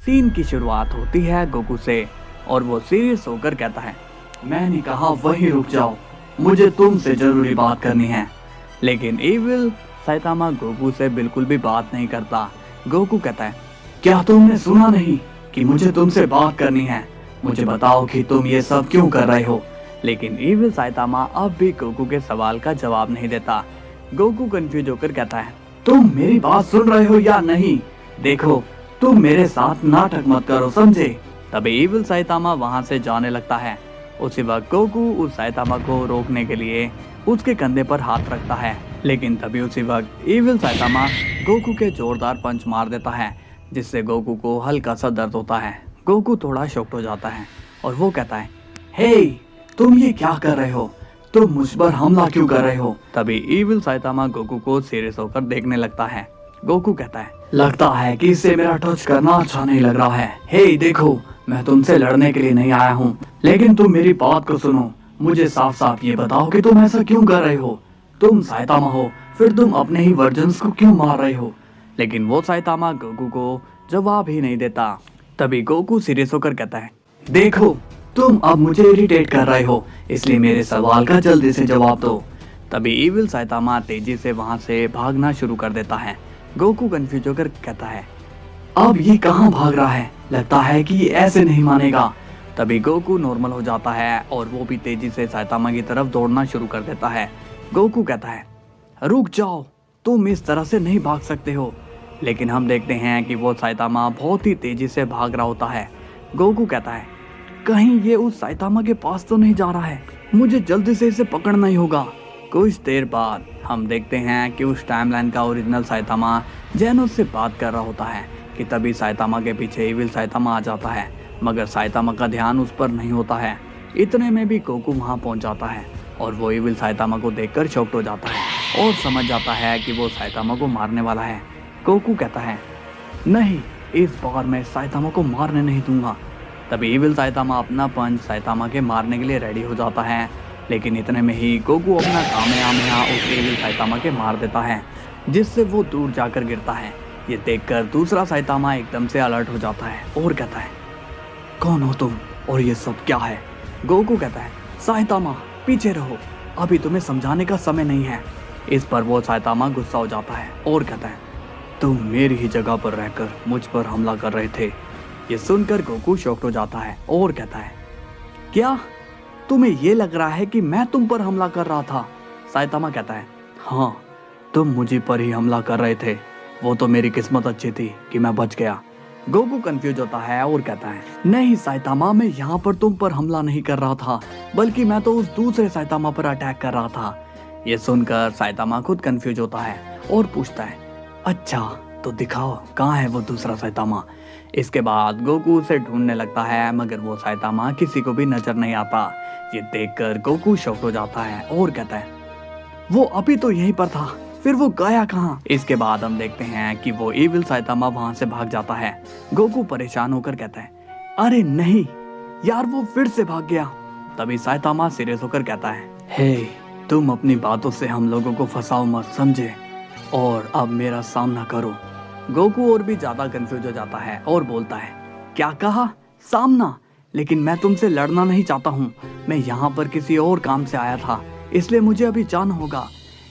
Scene की शुरुआत होती है गोकू से और वो सीरियस होकर कहता है, मैंने कहा वहीं रुक जाओ, मुझे तुमसे जरूरी बात करनी है। लेकिन इविल साइतामा गोकू से बिल्कुल भी बात नहीं करता। गोकू कहता है, क्या तुमने सुना नहीं कि मुझे तुमसे बात करनी है? मुझे बताओ कि तुम ये सब क्यों कर रहे हो? लेकिन इविल साइतामा अब भी गोकू के सवाल का जवाब नहीं देता। गोकू कंफ्यूज होकर कहता है, तुम मेरी बात सुन रहे हो या नहीं? देखो, तुम मेरे साथ नाटक मत करो, समझे? तभी इविल साइतामा वहां से जाने लगता है। उसी वक्त गोकू उस साइतामा को रोकने के लिए उसके कंधे पर हाथ रखता है, लेकिन तभी उसी वक्त इविल साइतामा गोकू के जोरदार पंच मार देता है, जिससे गोकू को हल्का सा दर्द होता है। गोकू थोड़ा शॉक्ड हो जाता है और वो कहता है, हे, तुम ये क्या कर रहे हो? तुम मुझ पर हमला क्यों कर रहे हो? तभी इविल साइतामा गोकू को सीरियस होकर देखने लगता है। गोकू कहता है, लगता है कि इससे मेरा टच करना अच्छा नहीं लग रहा है। हे देखो, मैं तुमसे लड़ने के लिए नहीं आया हूँ, लेकिन तुम मेरी बात को सुनो। मुझे साफ साफ ये बताओ कि तुम ऐसा क्यों कर रहे हो? तुम साइतामा हो, फिर तुम अपने ही वर्जन्स को क्यों मार रहे हो? लेकिन वो साइतामा गोकू को जवाब ही नहीं देता। तभी गोकू सीरियस होकर कहता है, देखो, तुम अब मुझे इरिटेट कर रहे हो, इसलिए मेरे सवाल का जल्दी से जवाब दो। तभी इविल साइतामा तेजी से वहां से भागना शुरू कर देता है। गोकू कंफ्यूज होकर कहता है, अब ये कहाँ भाग रहा है? लगता है कि ये ऐसे नहीं मानेगा। तभी गोकू नॉर्मल हो जाता है और वो भी तेजी से साइतामा की तरफ दौड़ना शुरू कर देता है। गोकू कहता है, रुक जाओ, तुम इस तरह से नहीं भाग सकते हो। लेकिन हम देखते हैं कि वो साइतामा बहुत ही तेजी से भाग रहा होता है। गोकू कहता है, कहीं ये उस साइतामा के पास तो नहीं जा रहा है, मुझे जल्दी से इसे पकड़ना ही होगा। कुछ देर बाद हम देखते हैं कि उस टाइमलाइन का ओरिजिनल साइतामा जेनोस से बात कर रहा होता है कि तभी साइतामा के पीछे इविल साइतामा आ जाता है, मगर साइतामा का ध्यान उस पर नहीं होता है। इतने में भी गोकू वहां पहुंच जाता है और वो इविल साइतामा को देखकर शॉक्ड हो जाता है और समझ जाता है कि वो साइतामा को मारने वाला है। गोकू कहता है, नहीं, इस बार मैं साइतामा को मारने नहीं दूंगा। तभी इविल साइतामा अपना पंच साइतामा के मारने के लिए रेडी हो जाता है, लेकिन इतने में ही गोकू अपना कामेहामेहा उस इविल साइतामा के मार देता है, जिससे वो दूर जाकर गिरता है। ये देखकर दूसरा साइतामा एकदम से अलर्ट हो जाता है और कहता है, कौन हो तुम और ये सब क्या है? गोकू कहता है, साइतामा पीछे रहो, अभी तुम्हें समझाने का समय नहीं है। इस पर वो साइतामा गुस्सा हो जाता है और कहता है, तुम मेरी ही जगह पर रहकर मुझ पर हमला कर रहे थे। ये सुनकर गोकू शॉक्ड हो जाता है और कहता है, क्या तुम्हें ये लग रहा है कि मैं तुम पर हमला कर रहा था? साइतामा कहता है, हाँ, तुम मुझे पर ही हमला कर रहे थे, वो तो मेरी किस्मत अच्छी थी कि मैं बच गया। गोकू कंफ्यूज होता है और कहता है, नहीं साइतामा, मैं यहाँ पर तुम पर हमला नहीं कर रहा था, बल्कि मैं तो उस दूसरे साइतामा पर अटैक कर रहा था। ये सुनकर साइतामा खुद कंफ्यूज होता है और पूछता है, अच्छा तो दिखाओ कहाँ है वो दूसरा साइतामा। इसके बाद गोकू उसे ढूंढने लगता है, मगर वो साइतामा किसी को भी नजर नहीं आता। ये देखकर गोकू शॉक्ड हो जाता है और कहता है, वो अभी तो यहीं पर था, फिर वो गया कहाँ? इसके बाद हम देखते हैं कि वो इविल साइतामा वहां से भाग जाता है। गोकू परेशान होकर कहता है, अरे नहीं यार, वो फिर से भाग गया। तभी साइतामा सीरियस होकर कहता है, हे, तुम अपनी बातों से हम लोगों को फंसाओ मत, समझे? और अब मेरा सामना करो। गोकू और भी ज्यादा कंफ्यूज हो जाता है और बोलता है, क्या कहा? सामना? लेकिन मैं तुमसे लड़ना नहीं चाहता हूँ, मैं यहाँ पर किसी और काम से आया था, इसलिए मुझे अभी जाना होगा।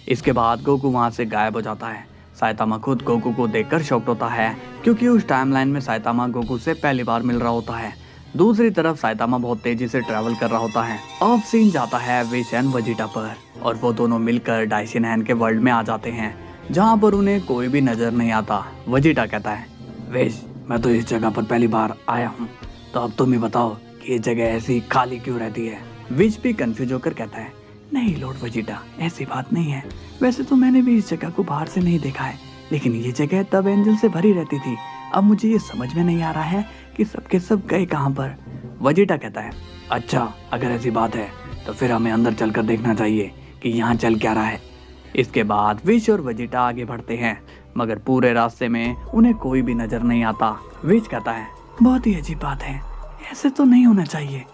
इसके बाद गोकू वहां से गायब हो जाता है। साइतामा खुद गोकू को देखकर शॉक्ड होता है, क्योंकि उस टाइमलाइन में साइतामा गोकू से पहली बार मिल रहा होता है। दूसरी तरफ साइतामा बहुत तेजी से ट्रैवल कर रहा होता है। अब सीन जाता है विश एंड वेजिटा पर और वो दोनों मिलकर डाइशिनहैन के वर्ल्ड में आ जाते हैं, जहाँ पर उन्हें कोई भी नजर नहीं आता। वेजिटा कहता है, विश, मैं तो इस जगह पर पहली बार आया हूँ, तो अब तुम ही बताओ कि ये जगह ऐसी खाली क्यों रहती है? विश भी कंफ्यूज होकर कहता है, नहीं लॉर्ड वेजिटा, ऐसी बात नहीं है। वैसे तो मैंने भी इस जगह को बाहर से नहीं देखा है, लेकिन ये जगह तब एंजल से भरी रहती थी। अब मुझे ये समझ में नहीं आ रहा है कि सबके सब गए कहाँ पर। वेजिटा कहता है, अच्छा अगर ऐसी बात है तो फिर हमें अंदर चलकर देखना चाहिए कि यहाँ चल क्या रहा है। इसके बाद विश और वेजिटा आगे बढ़ते हैं, मगर पूरे रास्ते में उन्हें कोई भी नजर नहीं आता। विश कहता है, बहुत ही अजीब बात है, ऐसे तो नहीं होना चाहिए,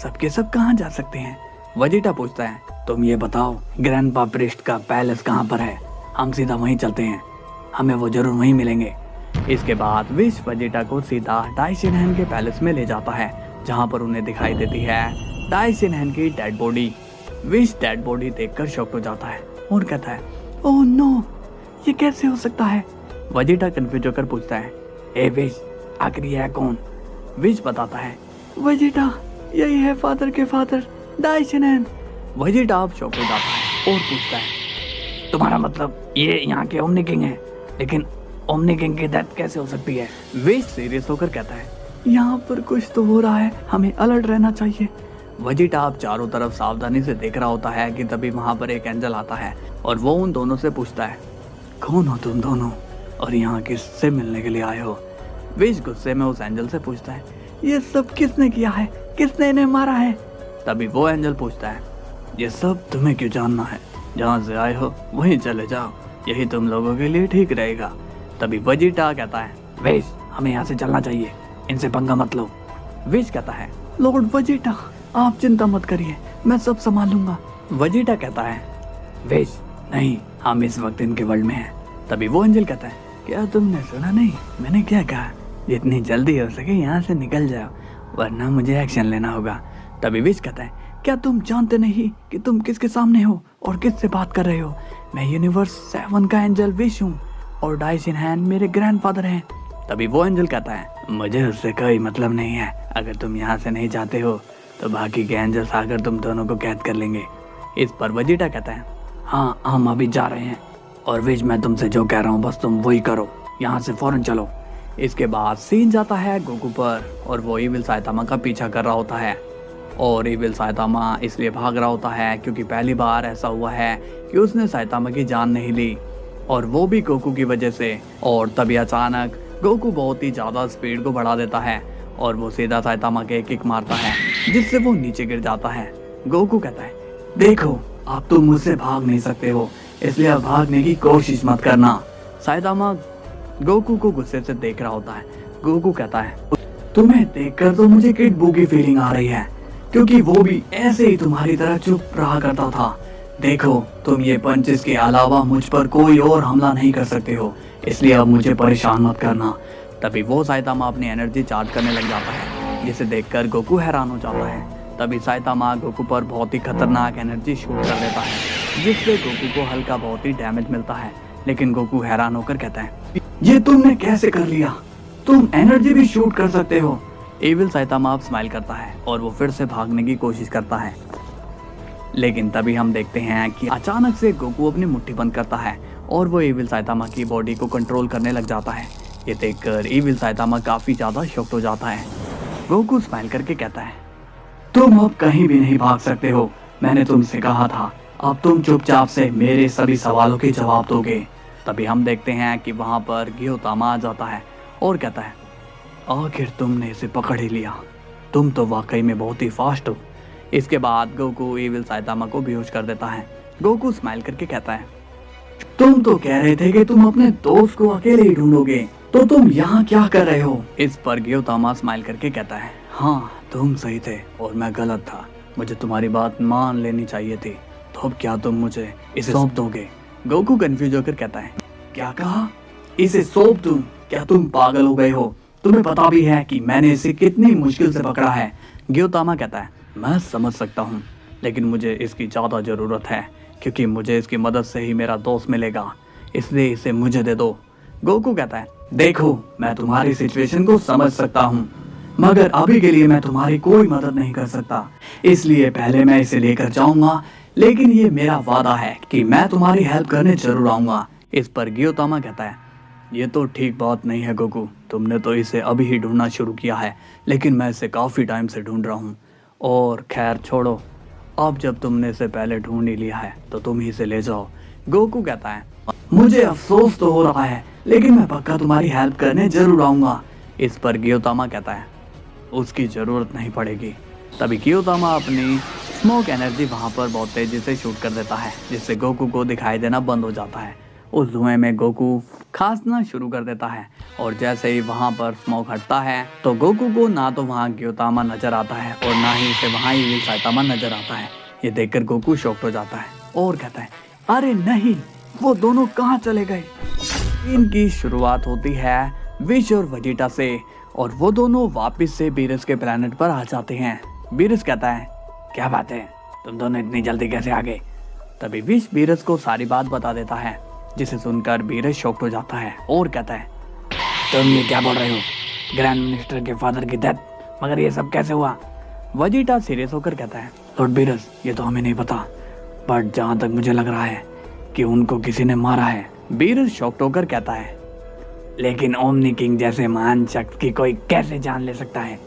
सबके सब कहाँ जा सकते हैं? वेजिटा पूछता है, तुम ये बताओ ग्रैंडपा प्रिस्ट का पैलेस कहाँ पर है? हम सीधा वहीं चलते हैं, हमें वो जरूर वहीं मिलेंगे। इसके बाद विश वेजिटा को सीधा डाइशिनहैन के पैलेस में ले जाता है, जहाँ पर उन्हें दिखाई देती है डाइशिनहैन की dead body. Wish dead body देखकर शॉक्ड हो जाता है और कहता है, ओह नो, ये कैसे हो सकता है? वेजिटा कंफ्यूज होकर पूछता है, ए विश, आखिर यह कौन? विश बताता है, वेजिटा, यही है फादर के फादर, डाइशिनहैन। वेजिटा अब शॉक्ड हो जाता है और पूछता है, तुम्हारा मतलब ये यहाँ के ओमनी किंग है? लेकिन ओमनी किंग की डेथ कैसे हो सकती है? विश सीरियस होकर कहता है, यहाँ पर कुछ तो हो रहा है, हमें अलर्ट रहना चाहिए। वेजिटा अब चारों तरफ सावधानी से देख रहा होता है कि तभी वहाँ पर एक एंजल आता है और वो उन दोनों से पूछता है, कौन हो तुम दोनों और यहाँ किससे मिलने के लिए आए हो? विश गुस्से में उस एंजल से पूछता है, ये सब किसने किया है? किसने इन्हें मारा है? तभी वो एंजल पूछता है, ये सब तुम्हें क्यों जानना है? जहाँ से आए हो वहीं चले जाओ, यही तुम लोगों के लिए ठीक रहेगा। तभी वेजिटा कहता है, विश, हमें यहाँ से चलना चाहिए, इनसे पंगा मत लो। विश कहता है, लॉर्ड वेजिटा, आप चिंता मत करिए, मैं सब संभाल लूंगा। वेजिटा कहता है, विश, नहीं, हम इस वक्त इनके वर्ल्ड में हैं। तभी वो एंजल कहता है, क्या तुमने सुना नहीं? मैंने क्या कहा? जितनी जल्दी हो सके यहाँ से निकल जाओ, वरना मुझे एक्शन लेना होगा। तभी विश कहता है, क्या तुम जानते नहीं कि तुम किसके सामने हो और किससे बात कर रहे हो? मैं यूनिवर्स 7 का एंजल विश हूँ और डाइशिनहैन मेरे ग्रैंडफादर हैं। तभी वो एंजल कहता है, मुझे उससे कोई मतलब नहीं है, अगर तुम यहाँ से नहीं जाते हो तो बाकी के एंजल्स आकर तुम दोनों को कैद कर लेंगे। इस पर वेजिटा कहता है, हाँ, हम अभी जा रहे हैं और विश, मैं तुमसे जो कह रहा हूँ बस तुम वही करो, यहाँ से फौरन चलो। इसके बाद सीन जाता है गोकू पर और वो इविल साइतामा का पीछा कर रहा होता है और इविल साइतामा इसलिए भाग रहा होता है क्योंकि पहली बार ऐसा हुआ है कि उसने साइतामा की जान नहीं ली और वो भी गोकू की वजह से। और तभी अचानक गोकू बहुत ही ज़्यादा स्पीड को बढ़ा देता है और वो सीधा साइतामा के किक मारता है जिससे वो नीचे गिर जाता है। गोकू कहता है, देखो, आप तो मुझसे भाग नहीं सकते हो, इसलिए अब भागने की कोशिश मत करना। साइतामा गोकू को गुस्से से देख रहा होता है। गोकू कहता है, तुम्हें देखकर तो मुझे किड बू की फीलिंग आ रही है, क्योंकि वो भी ऐसे ही तुम्हारी तरह चुप रहा करता था। देखो, तुम ये पंचेस के अलावा मुझ पर कोई और हमला नहीं कर सकते हो, इसलिए अब मुझे परेशान मत करना। तभी वो साइतामा अपनी एनर्जी चार्ज करने लग जाता है, जिसे देखकर गोकू हैरान हो जाता है। तभी साइतामा गोकू पर बहुत ही खतरनाक एनर्जी शूट कर देता है, जिससे गोकू को हल्का बहुत ही डैमेज मिलता है। लेकिन गोकू हैरान होकर कहता है, ये तुमने कैसे कर लिया? तुम एनर्जी भी शूट कर सकते हो। एविल साइतामा स्माइल करता है और वो फिर से भागने की कोशिश करता है, लेकिन तभी हम देखते हैं कि अचानक से गोकू अपनी मुट्ठी बंद करता है और वो एविल साइतामा की बॉडी को कंट्रोल करने लग जाता है। ये देखकर एविल साइतामा काफी ज्यादा शॉक्ड हो जाता है। गोकू स्माइल करके कहता है, तुम अब कहीं भी नहीं भाग सकते हो, मैंने तुमसे कहा था, अब तुम चुपचाप से मेरे सभी सवालों के जवाब दोगे। तभी हम देखते हैं कि वहां पर गियोतामा आ जाता है और कहता है, आखिर तुमने इसे पकड़ ही लिया, तुम तो वाकई में बहुत ही फास्ट हो। इसके बाद गोकू एविल साइतामा को बेहोश कर देता है। गोकू स्माइल करके कहता है, तुम तो कह रहे थे कि तुम अपने दोस्त को अकेले ही ढूंढोगे, तो तुम यहाँ क्या कर रहे हो? इस पर गियोतामा स्माइल करके कहता है, हाँ, तुम सही थे और मैं गलत था, मुझे तुम्हारी बात मान लेनी चाहिए थी। तो अब क्या तुम मुझे इसे सौंप दोगे? गोकू कंफ्यूज होकर कहता है, क्या कहा? इसे सौंप दूं? क्या तुम पागल हो गए हो? तुम्हें पता भी है कि मैंने इसे कितनी मुश्किल से पकड़ा है। गियोतामा कहता है, मैं समझ सकता हूँ, लेकिन मुझे इसकी ज्यादा जरूरत है, क्योंकि मुझे इसकी मदद से ही मेरा दोस्त मिलेगा, इसलिए इसे मुझे दे दो। गोकू कहता है, देखो, मैं तुम्हारी सिचुएशन को समझ सकता हूँ, मगर अभी के लिए मैं तुम्हारी कोई मदद नहीं कर सकता, इसलिए पहले मैं इसे लेकर जाऊंगा, लेकिन ये मेरा वादा है कि मैं तुम्हारी हेल्प करने जरूर आऊंगा। इस पर गियोतामा कहता है, ये तो ठीक बात नहीं है गोकू, तुमने तो इसे अभी ही ढूंढना शुरू किया है, लेकिन मैं इसे काफी टाइम से ढूंढ रहा हूँ। और खैर छोड़ो, अब जब तुमने इसे पहले ढूंढ ही लिया है तो तुम ही इसे ले जाओ। गोकू कहता है, मुझे अफसोस तो हो रहा है, लेकिन मैं पक्का तुम्हारी हेल्प करने जरूर आऊंगा। इस पर गियोतामा कहता है, उसकी जरूरत नहीं पड़ेगी। तभी गियोतामा अपनी स्मोक एनर्जी वहां पर बहुत तेजी से शूट कर देता है, जिससे गोकू को दिखाई देना बंद हो जाता है। उस धुएं में गोकू खांसना शुरू कर देता है और जैसे ही वहां पर स्मोक हटता है तो गोकू को ना तो वहां गियोतामा नजर आता है और ना ही उसे वहां एविल साइतामा नजर आता है। ये देखकर गोकू शॉक्ड हो जाता है और कहता है, अरे नहीं, वो दोनों कहाँ चले गए? इनकी शुरुआत होती है विश और वेजिटा से, और वो दोनों वापस से बीरस के प्लेनेट पर आ जाते हैं। बीरस कहता है, क्या बात है, तुम दोनों इतनी जल्दी कैसे आ गए? तभी विश बीरस को सारी बात बता देता है, जिसे सुनकर बीरस शॉक्ड हो जाता है और कहता है, तुम ये क्या बोल रहे हो? ग्रैंड मिनिस्टर के फादर की डेथ, मगर ये सब कैसे हुआ? वेजिटा सीरियस होकर कहता है, लॉर्ड बीरस, ये तो हमें नहीं पता, बट जहाँ तक मुझे लग रहा है कि उनको किसी ने मारा है। बीरस शॉक्ड होकर कहता है, लेकिन ओमनी किंग जैसे महान शख्स की कोई कैसे जान ले सकता है?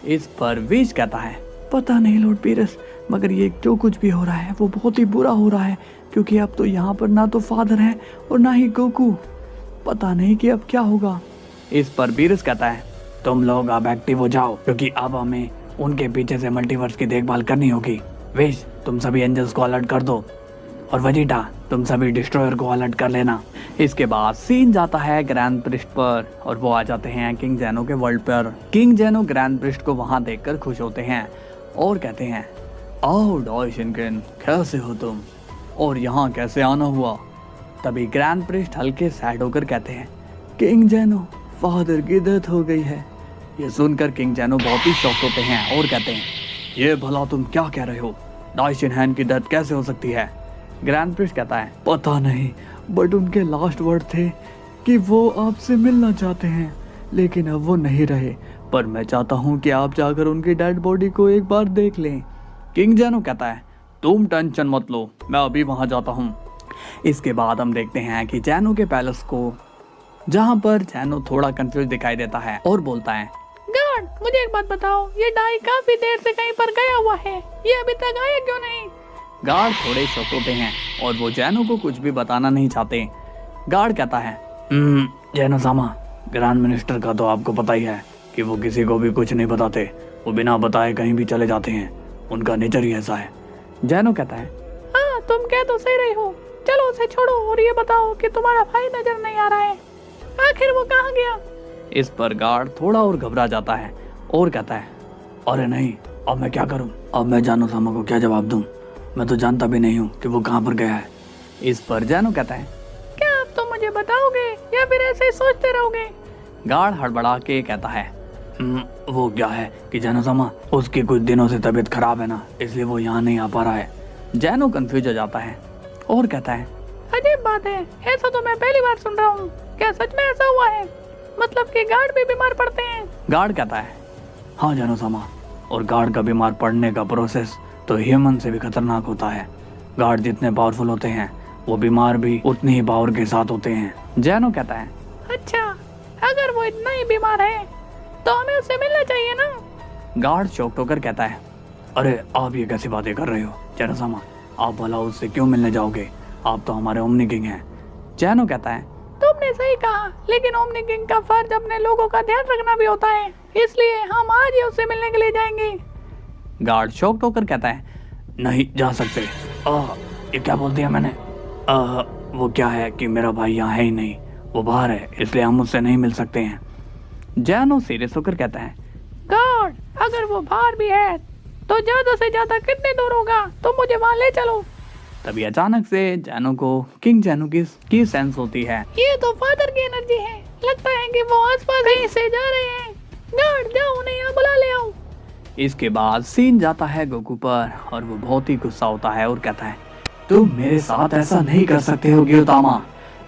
इस पर विश कहता है, पता नहीं लॉर्ड बीरस, मगर ये जो कुछ भी हो रहा है वो बहुत ही बुरा हो रहा है, क्योंकि अब तो यहाँ पर ना तो फादर है और ना ही गोकू। पता नहीं कि अब क्या होगा। इस पर बीरस कहता है, तुम लोग अब एक्टिव हो जाओ, क्योंकि अब हमें उनके पीछे से मल्टीवर्स की देखभाल करनी होगी। विश, तुम सभी एंजल्स को अलर्ट कर दो, और वेजिटा, तुम सभी डिस्ट्रॉयर को अलर्ट कर लेना। इसके बाद सीन जाता है ग्रैंड प्रिस्ट पर, और वो आ जाते हैं किंग जेनो के वर्ल्ड पर। किंग जेनो ग्रैंड प्रिस्ट को वहां देखकर खुश होते हैं और कहते हैं, आओ डाइशिनकिन, कैसे हो तुम, और यहाँ कैसे आना हुआ? तभी ग्रैंड प्रिस्ट हल्के सैड होकर कहते हैं, किंग जेनो, फादर की डेथ हो गई है। ये सुनकर किंग जेनो बहुत ही शॉक होते हैं और कहते हैं, ये भला तुम क्या कह रहे हो? डाइशिनहैन की डेथ कैसे हो सकती है? ग्रैंड प्रिस्ट कहता है, पता नहीं, बट उनके लास्ट वर्ड थे कि वो आपसे मिलना चाहते हैं, लेकिन अब वो नहीं रहे, पर मैं चाहता हूँ कि आप जाकर उनकी डेड बॉडी को एक बार देख लें। किंग जेनो कहता है, तुम टेंशन मत लो, मैं अभी वहां जाता हूँ। इसके बाद हम देखते हैं कि जेनो के पैलेस को, जहाँ पर जेनो थोड़ा कंफ्यूज दिखाई देता है और बोलता है, गार्ड, मुझे एक बात बताओ, ये डाई काफी देर से कहीं पर गया हुआ है, ये अभी तक आया क्यों नहीं? गार्ड थोड़े शॉक होते हैं और वो जेनो को कुछ भी बताना नहीं चाहते। गार्ड कहता है, जेनो सामा, ग्रैंड मिनिस्टर का तो आपको पता ही है कि वो किसी को भी कुछ नहीं बताते, वो बिना बताए कहीं भी चले जाते हैं, उनका नेचर ही ऐसा है। जेनो कहता है, हाँ, तुम कह तो सही रही हो, चलो उसे छोड़ो और ये बताओ कि तुम्हारा भाई नजर नहीं आ रहा है, आखिर वो कहाँ गया? इस पर गार्ड थोड़ा और घबरा जाता है और कहता है, अरे नहीं, अब मैं क्या करूं? अब मैं जेनो सामा को क्या जवाब दूं? मैं तो जानता भी नहीं हूं कि वो कहां पर गया है। इस पर जेनो कहता है, क्या अब तुम मुझे बताओगे या फिर ऐसे ही सोचते रहोगे? गार्ड हड़बड़ा के कहता है, वो क्या है कि जेनो सामा, उसकी कुछ दिनों से तबीयत खराब है ना, इसलिए वो यहाँ नहीं आ पा रहा है। जेनो कंफ्यूज हो जाता है और कहता है, अजीब बात है, ऐसा तो मैं पहली बार सुन रहा हूँ, क्या सच में ऐसा हुआ है? मतलब कि गार्ड भी बीमार पड़ते हैं? गार्ड कहता है, हाँ जेनो सामा, और गार्ड का बीमार पड़ने का प्रोसेस तो ह्यूमन से भी खतरनाक होता है। गार्ड जितने पावरफुल होते हैं, वो बीमार भी उतनी ही पावर के साथ होते हैं। जेनो कहता है, अच्छा, अगर वो इतना ही बीमार है तो हमें उससे मिलना चाहिए ना? गार्ड शॉक्ड होकर कहता है, अरे आप ये कैसी बातें कर रहे हो जेनो सामा, आप भला उससे क्यों मिलने जाओगे? आप तो हमारे ओमनी किंग हैं। जेनो कहता है, तुमने सही कहा, लेकिन ओमनी किंग का फर्ज अपने लोगों का ध्यान रखना भी होता है, इसलिए हम आज ही उससे मिलने के लिए जाएंगे। गार्ड शॉक्ड होकर कहता है, नहीं जा सकते। ये क्या बोल दिया मैंने? वो क्या है कि मेरा भाई यहाँ है ही नहीं, वो बाहर है, इसलिए हम उससे नहीं मिल सकते हैं। जेनो सीरियस होकर कहता है, गार्ड, अगर वो बाहर भी है तो ज्यादा से ज्यादा कितने दूर होगा, तुम मुझे वहाँ ले चलो। तभी अचानक से जेनो को किंग जेनो की सेंस होती है। ये तो फादर की एनर्जी है, लगता है कि वो आसपास कहीं से जा रहे हैं। गार्ड, जाओ उन्हें यहाँ बुला ले आओ। इसके बाद सीन जाता है गोकू पर, और वो बहुत ही गुस्सा होता है और कहता है, तुम मेरे साथ ऐसा नहीं कर सकते हो गियोतामा,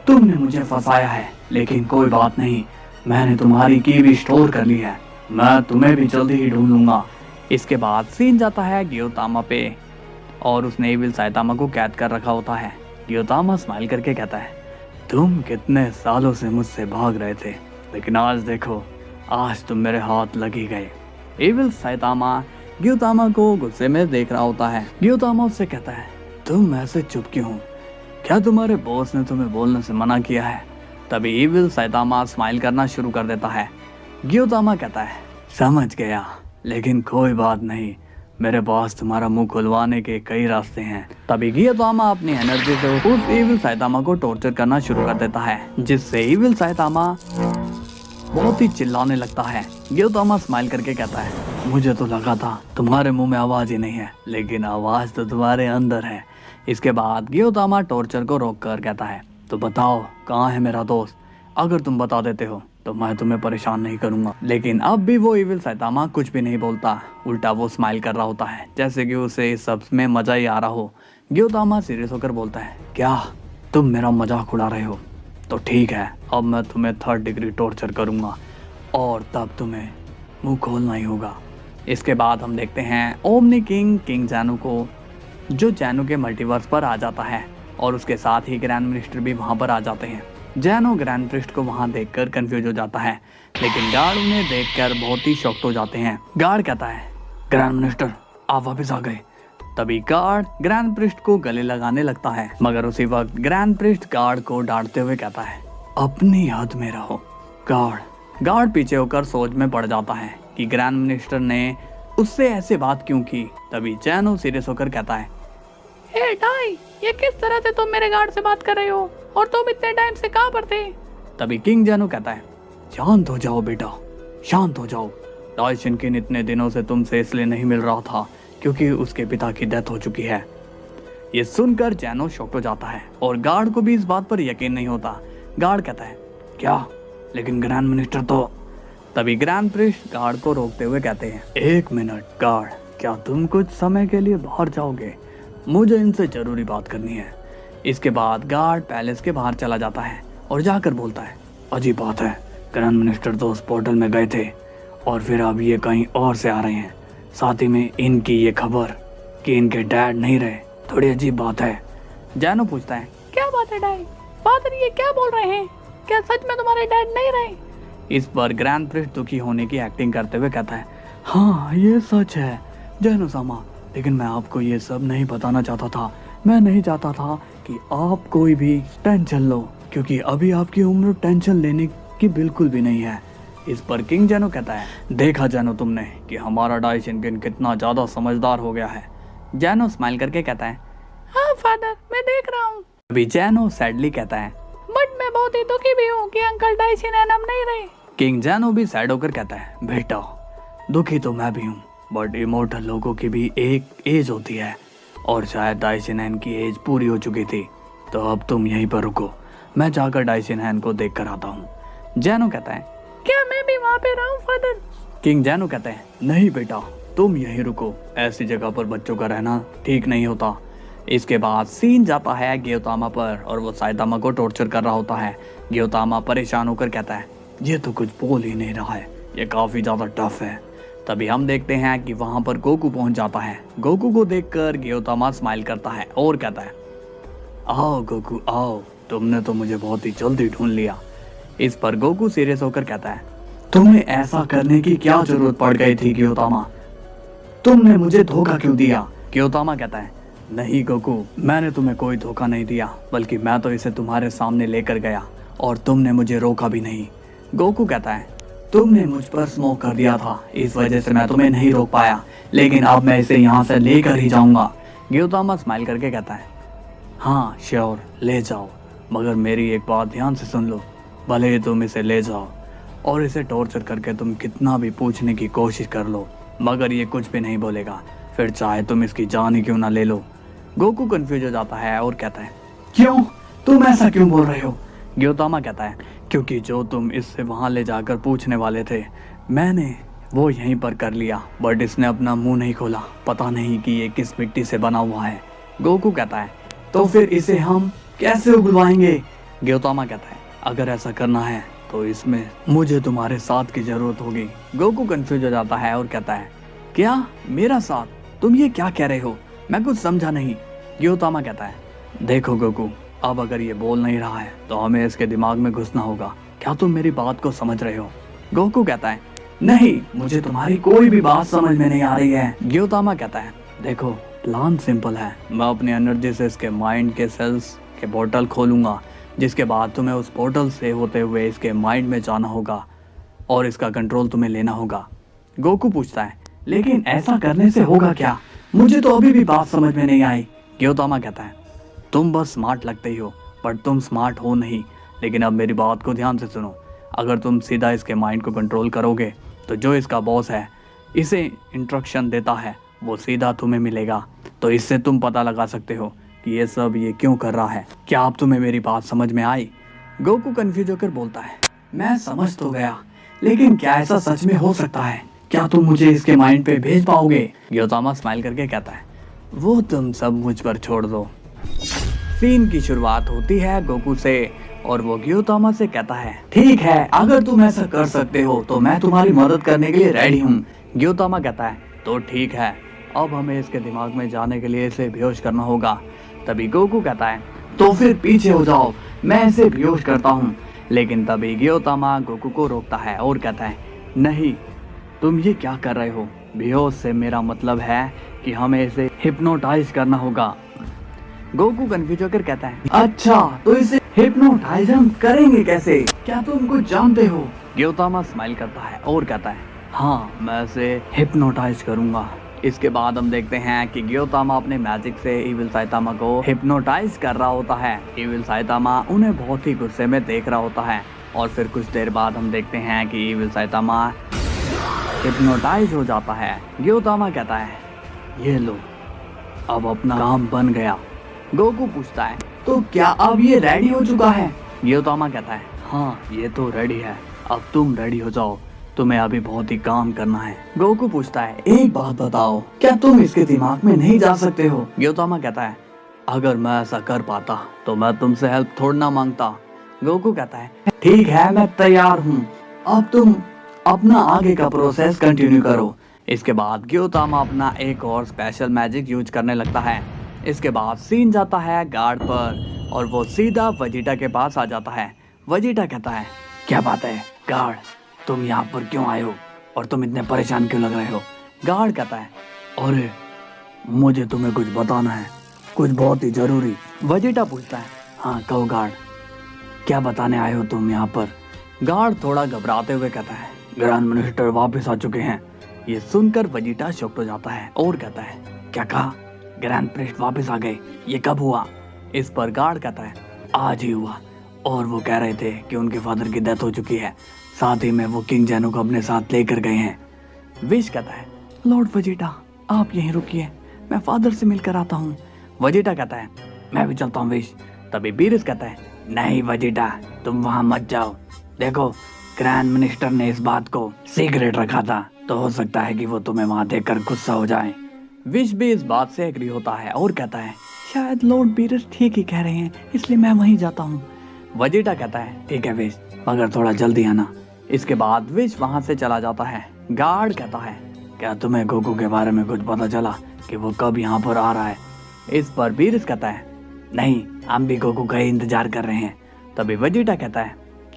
तुमने मुझे फंसाया है, लेकिन कोई बात नहीं, मैंने तुम्हारी की भी स्टोर कर ली है, मैं तुम्हें भी जल्दी ही ढूंढ लूंगा। इसके बाद सीन जाता है गियोतामा पे, और उसने इविल साइतामा को कैद कर रखा होता है। गियोतामा स्माइल करके कहता है, तुम कितने सालों से मुझसे भाग रहे थे, लेकिन आज देखो, आज तुम मेरे हाथ लग ही गए। इविल साइतामा गियोतामा को गुस्से में देख रहा होता है। गियोतामा उससे कहता है, तुम ऐसे चुप क्यों हो? क्या तुम्हारे बॉस ने तुम्हें बोलने से मना किया है? तभी इविल साइतामा स्माइल करना शुरू कर देता है। गियोतामा कहता है, समझ गया, लेकिन कोई बात नहीं, मेरे पास तुम्हारा मुंह खुलवाने के कई रास्ते हैं। तभी गियोतामा अपनी एनर्जी से उस इविल साइतामा को टॉर्चर करना शुरू कर देता है, जिससे इविल साइतामा बहुत ही चिल्लाने लगता है। गियोतामा स्माइल करके कहता है, मुझे तो लगा था तुम्हारे मुंह में आवाज ही नहीं है, लेकिन आवाज तो तुम्हारे अंदर है। इसके बाद गियोतामा टॉर्चर को रोक कर कहता है, तो बताओ कहाँ है मेरा दोस्त? अगर तुम बता देते हो तो मैं तुम्हें परेशान नहीं करूंगा। लेकिन अब भी वो इविल सैतामा कुछ भी नहीं बोलता, उल्टा वो स्माइल कर रहा होता है जैसे कि उसे इस सब में मजा ही आ रहा हो। ग्योतामा सीरियस होकर बोलता है, क्या तुम मेरा मजाक उड़ा रहे हो? तो ठीक है, अब मैं तुम्हें 3rd डिग्री टॉर्चर करूंगा और तब तुम्हें मुंह खोलना ही होगा। इसके बाद हम देखते हैं ओमनी किंग जैनो को, जो जैनो के मल्टीवर्स पर आ जाता है और उसके साथ ही ग्रैंड मिनिस्टर भी वहां पर आ जाते हैं। जैनो ग्रैंड प्रिस्ट को वहां देखकर कंफ्यूज हो जाता है, लेकिन गार्ड उन्हें देखकर बहुत ही शॉक्ड हो जाते हैं। गार्ड कहता है, ग्रैंड मिनिस्टर आप वापस आ गए। तभी गार्ड ग्रैंड प्रिस्ट को गले लगाने लगता है, मगर उसी वक्त ग्रैंड प्रिस्ट गार्ड को डांटते हुए कहता है, अपनी हद में रहो। गार्ड पीछे होकर सोच में पड़ जाता है कि ग्रैंड मिनिस्टर ने उससे ऐसे बात क्यों की। तभी जैनो सीरियस होकर कहता है, हे डाई, ये किस तरह से तुम मेरे गार्ड से बात कर रहे हो, और तुम इतने टाइम से कहाँ पर थे? तभी किंग जैनो कहता है, शांत हो जाओ बेटा, शांत हो जाओ। डाई शिनकिन इतने दिनों से तुमसे इसलिए नहीं मिल रहा था क्योंकि उसके पिता की डेथ हो चुकी है। ये सुनकर जैनो शॉक हो जाता है और गार्ड को भी इस बात पर यकीन नहीं होता। गार्ड कहता है, क्या? लेकिन ग्रैंड मिनिस्टर तो। तभी ग्रैंड प्रिस्ट गार्ड को रोकते हुए कहते हैं, 1 मिनट गार्ड, क्या तुम कुछ समय के लिए बाहर जाओगे? मुझे इनसे जरूरी बात करनी है। इसके बाद गार्ड पैलेस के बाहर चला जाता है और जाकर बोलता है, अजीब बात है, ग्रैंड मिनिस्टर तो उस पोर्टल में गए थे और फिर अब ये कहीं और से आ रहे हैं। साथ ही में इनकी ये खबर कि इनके डैड नहीं रहे, थोड़ी अजीब बात है। जैनो पूछता है, क्या बात है डाई? फादर ये क्या बोल रहे हैं? क्या सच में तुम्हारे डैड नहीं रहे? इस पर ग्रैंड प्रिस्ट दुखी होने की एक्टिंग करते हुए कहता है, हाँ ये सच है जैनो सामा, लेकिन मैं आपको ये सब नहीं बताना चाहता था। मैं नहीं चाहता था कि आप कोई भी टेंशन लो, क्योंकि अभी आपकी उम्र टेंशन लेने की बिल्कुल भी नहीं है। इस पर किंग जैनो कहता है, देखा जैनो तुमने कि हमारा डाई शिनकिन कितना ज्यादा समझदार हो गया है। जैनो स्माइल करके कहता है, हाँ फादर, मैं देख रहा हूँ। अभी जैनो सैडली कहता है, बट मैं बहुत ही दुखी भी हूँ कि अंकल डाई शिनकिन अब नहीं रहे। किंग जैनो भी सैड होकर कहता है, बेटा दुखी तो मैं भी हूँ, बट इमोर्टल लोगों की भी एक एज होती है और शायद डाई शिनकिन की एज पूरी हो चुकी थी। तो अब तुम यहीं पर रुको, मैं जाकर डाई शिनकिन को देख कर आता हूँ। जैनो कहता है, क्या मैं भी वहाँ पे रहूँ फादर? किंग जैनो कहते हैं, नहीं बेटा तुम यहीं रुको, ऐसी जगह पर बच्चों का रहना ठीक नहीं होता। इसके बाद सीन जाता है ग्योतामा पर और वो साइतामा को टॉर्चर कर रहा होता है। ग्योतामा परेशान होकर कहता है, ये तो कुछ बोल ही नहीं रहा है, ये काफी ज्यादा टफ है। तभी हम देखते हैं कि वहां पर गोकू पहुंच जाता है। गोकू को देखकर ग्योतामा स्माइल करता है और कहता है, आओ गोकू आओ, तुमने तो मुझे बहुत ही जल्दी ढूंढ लिया। इस पर गोकू सीरियस होकर कहता है, तुम्हें ऐसा करने की क्या जरूरत पड़ गई थी ग्योतामा, तुमने मुझे धोखा क्यों दिया? ग्योतामा कहता है, नहीं गोकू, मैंने तुम्हें कोई धोखा नहीं दिया, बल्कि मैं तो इसे तुम्हारे सामने लेकर गया और तुमने मुझे रोका भी नहीं। गोकू कहता है, तुमने मुझ पर स्मोक कर दिया था, इस वजह से मैं तुम्हें नहीं रोक पाया, लेकिन अब मैं इसे यहाँ से लेकर ही जाऊंगा। ग्योतामा स्माइल करके कहता है, हाँ श्योर ले जाओ, मगर मेरी एक बात ध्यान से सुन लो, भले ही तुम इसे ले जाओ और इसे टॉर्चर करके तुम कितना भी पूछने की कोशिश कर लो, मगर ये कुछ भी नहीं बोलेगा, फिर चाहे तुम इसकी जान ही क्यों ना ले लो। गोकू कंफ्यूज हो जाता है और कहता है, क्यों, तुम ऐसा क्यों बोल रहे हो? ग्योतामा कहता है, क्योंकि जो तुम इससे वहां ले जाकर पूछने वाले थे, मैंने वो यहीं पर कर लिया, बट इसने अपना मुंह नहीं खोला, पता नहीं कि ये किस मिट्टी से बना हुआ है। गोकू कहता है, तो फिर इसे हम कैसे उगलवाएंगे? ग्योतामा कहता है, अगर ऐसा करना है तो इसमें मुझे तुम्हारे साथ की जरूरत होगी। गोकू कंफ्यूज हो जाता है और कहता है, क्या मेरा साथ? तुम ये क्या कह रहे हो? मैं कुछ समझा नहीं। ग्योतामा कहता है, देखो गोकू, अब अगर ये बोल नहीं रहा है तो हमें इसके दिमाग में घुसना होगा, क्या तुम मेरी बात को समझ रहे हो? गोकू कहता है, नहीं, मुझे तुम्हारी कोई भी बात समझ में नहीं आ रही है। ग्योतामा कहता है, देखो प्लान सिंपल है, मैं अपनी एनर्जी से इसके माइंड के सेल्स के पोर्टल खोलूंगा, जिसके बाद तुम्हें उस पोर्टल से होते हुए इसके माइंड में जाना होगा और इसका कंट्रोल तुम्हें लेना होगा। गोकू पूछता है, लेकिन ऐसा करने से होगा क्या? मुझे तो अभी भी बात समझ में नहीं आई। ग्योतामा कहता है, तुम बस स्मार्ट लगते ही हो, पर तुम स्मार्ट हो नहीं। लेकिन अब मेरी बात को ध्यान से सुनो, अगर तुम सीधा इसके माइंड को कंट्रोल करोगे तो जो इसका बॉस है इसे इंस्ट्रक्शन देता है वो सीधा तुम्हें मिलेगा, तो इससे तुम पता लगा सकते हो कि ये क्यों कर रहा है। क्या आप तुम्हें मेरी बात समझ में आई? गोकू कंफ्यूज होकर बोलता है, मैं समझ तो गया, लेकिन क्या ऐसा सच में हो सकता है? क्या तुम मुझे इसके माइंड पे भेज पाओगे? ग्योतामा स्माइल करके कहता है, वो तुम सब मुझ पर छोड़ दो। सीन की शुरुआत होती है गोकू से और वो ग्योतामा से कहता है, ठीक है, अगर तुम ऐसा कर सकते हो तो मैं तुम्हारी मदद करने के लिए रेडी हूँ। ग्योतामा कहता है, तो ठीक है, अब हमें इसके दिमाग में जाने के लिए इसे बेहोश करना होगा। तभी गोकू कहता है, तो फिर पीछे हो जाओ, मैं इसे बेहोश करता हूँ। लेकिन तभी ग्योतामा गोकू को रोकता है और कहता है, नहीं, तुम ये क्या कर रहे हो? बेहोश से मेरा मतलब है कि हमें इसे हिप्नोटाइज करना होगा। गोकू कंफ्यूज होकर कहता है, अच्छा, तो इसे हिप्नोटाइज हम करेंगे कैसे? क्या तुम कुछ जानते हो? ग्योतामा स्माइल करता है और कहता है, हाँ, मैं इसे हिप्नोटाइज करूंगा। इसके बाद हम देखते हैं कि ग्योतामा अपने मैजिक से इविल साइतामा को हिप्नोटाइज कर रहा होता है। इविल साइतामा उन्हें बहुत ही गुस्से में देख रहा होता है और फिर कुछ देर बाद हम देखते हैं कि इविल साइतामा हिप्नोटाइज हो जाता है। ग्योतामा कहता है, ये लो, अब अपना काम बन गया। गोकू पूछता है, तो क्या अब ये रेडी हो चुका है? ग्योतामा कहता है, हाँ, ये तो रेडी है, अब तुम रेडी हो जाओ, तुम्हें अभी बहुत ही काम करना है। गोकू पूछता है, एक बात बताओ, क्या तुम इसके दिमाग में नहीं जा सकते हो? ग्योतामा कहता है, अगर मैं ऐसा कर पाता तो मैं तुमसे हेल्प थोड़ा ना मांगता। गोकू कहता है, ठीक है, मैं तैयार हूँ, अब तुम अपना आगे का प्रोसेस कंटिन्यू करो। इसके बाद ग्योतामा अपना एक और स्पेशल मैजिक यूज करने लगता है। इसके बाद सीन जाता है गार्ड पर और वो सीधा वेजिटा के पास आ जाता है। वेजिटा कहता है, क्या बात है गार्ड, तुम यहाँ पर क्यों आए हो और तुम इतने परेशान क्यों लग रहे हो? गार्ड कहता है, अरे मुझे तुम्हें कुछ बताना है, कुछ बहुत ही जरूरी। वेजिटा पूछता है, हाँ कहो गार्ड, क्या बताने आए हो तुम यहाँ पर? गार्ड थोड़ा घबराते हुए कहता है, ग्रैंड मिनिस्टर वापस आ चुके हैं। ये सुनकर वेजिटा शॉक्ड हो जाता है और कहता है, क्या कहा? ग्रैंड प्रिस्ट वापस आ गए? ये कब हुआ? इस पर गार्ड कहता है, आज ही हुआ, और वो कह रहे थे कि उनके फादर की डेथ हो चुकी है, साथ ही में वो किंग जेनो को अपने साथ लेकर गए हैं। विश कहता है, लॉर्ड वेजिटा, आप यहीं रुकिए, मैं फादर से मिलकर आता हूँ। वेजिटा कहता है, मैं भी चलता हूँ विश। तभी बीरिस कहता है, नहीं वेजिटा, तुम वहाँ मत जाओ, देखो ग्रैंड मिनिस्टर ने इस बात को सीक्रेट रखा था, तो हो सकता है कि वो तुम्हें वहाँ देखकर गुस्सा हो जाए। विश भी इस बात से एग्री होता है और कहता है, शायद लॉर्ड बीरिस ठीक ही कह रहे हैं, इसलिए मैं वहीं जाता हूँ। वेजिटा कहता है, ठीक है विश, मगर थोड़ा जल्दी आना। इसके बाद विश वहाँ से चला जाता है। गार्ड कहता है, क्या तुम्हें गोकू के बारे में कुछ पता चला कि वो कब यहाँ पर आ रहा है? इस पर बीरिस कहता है, नहीं, हम भी गोकू का ही इंतजार कर रहे हैं। तभी वेजिटा कहता है,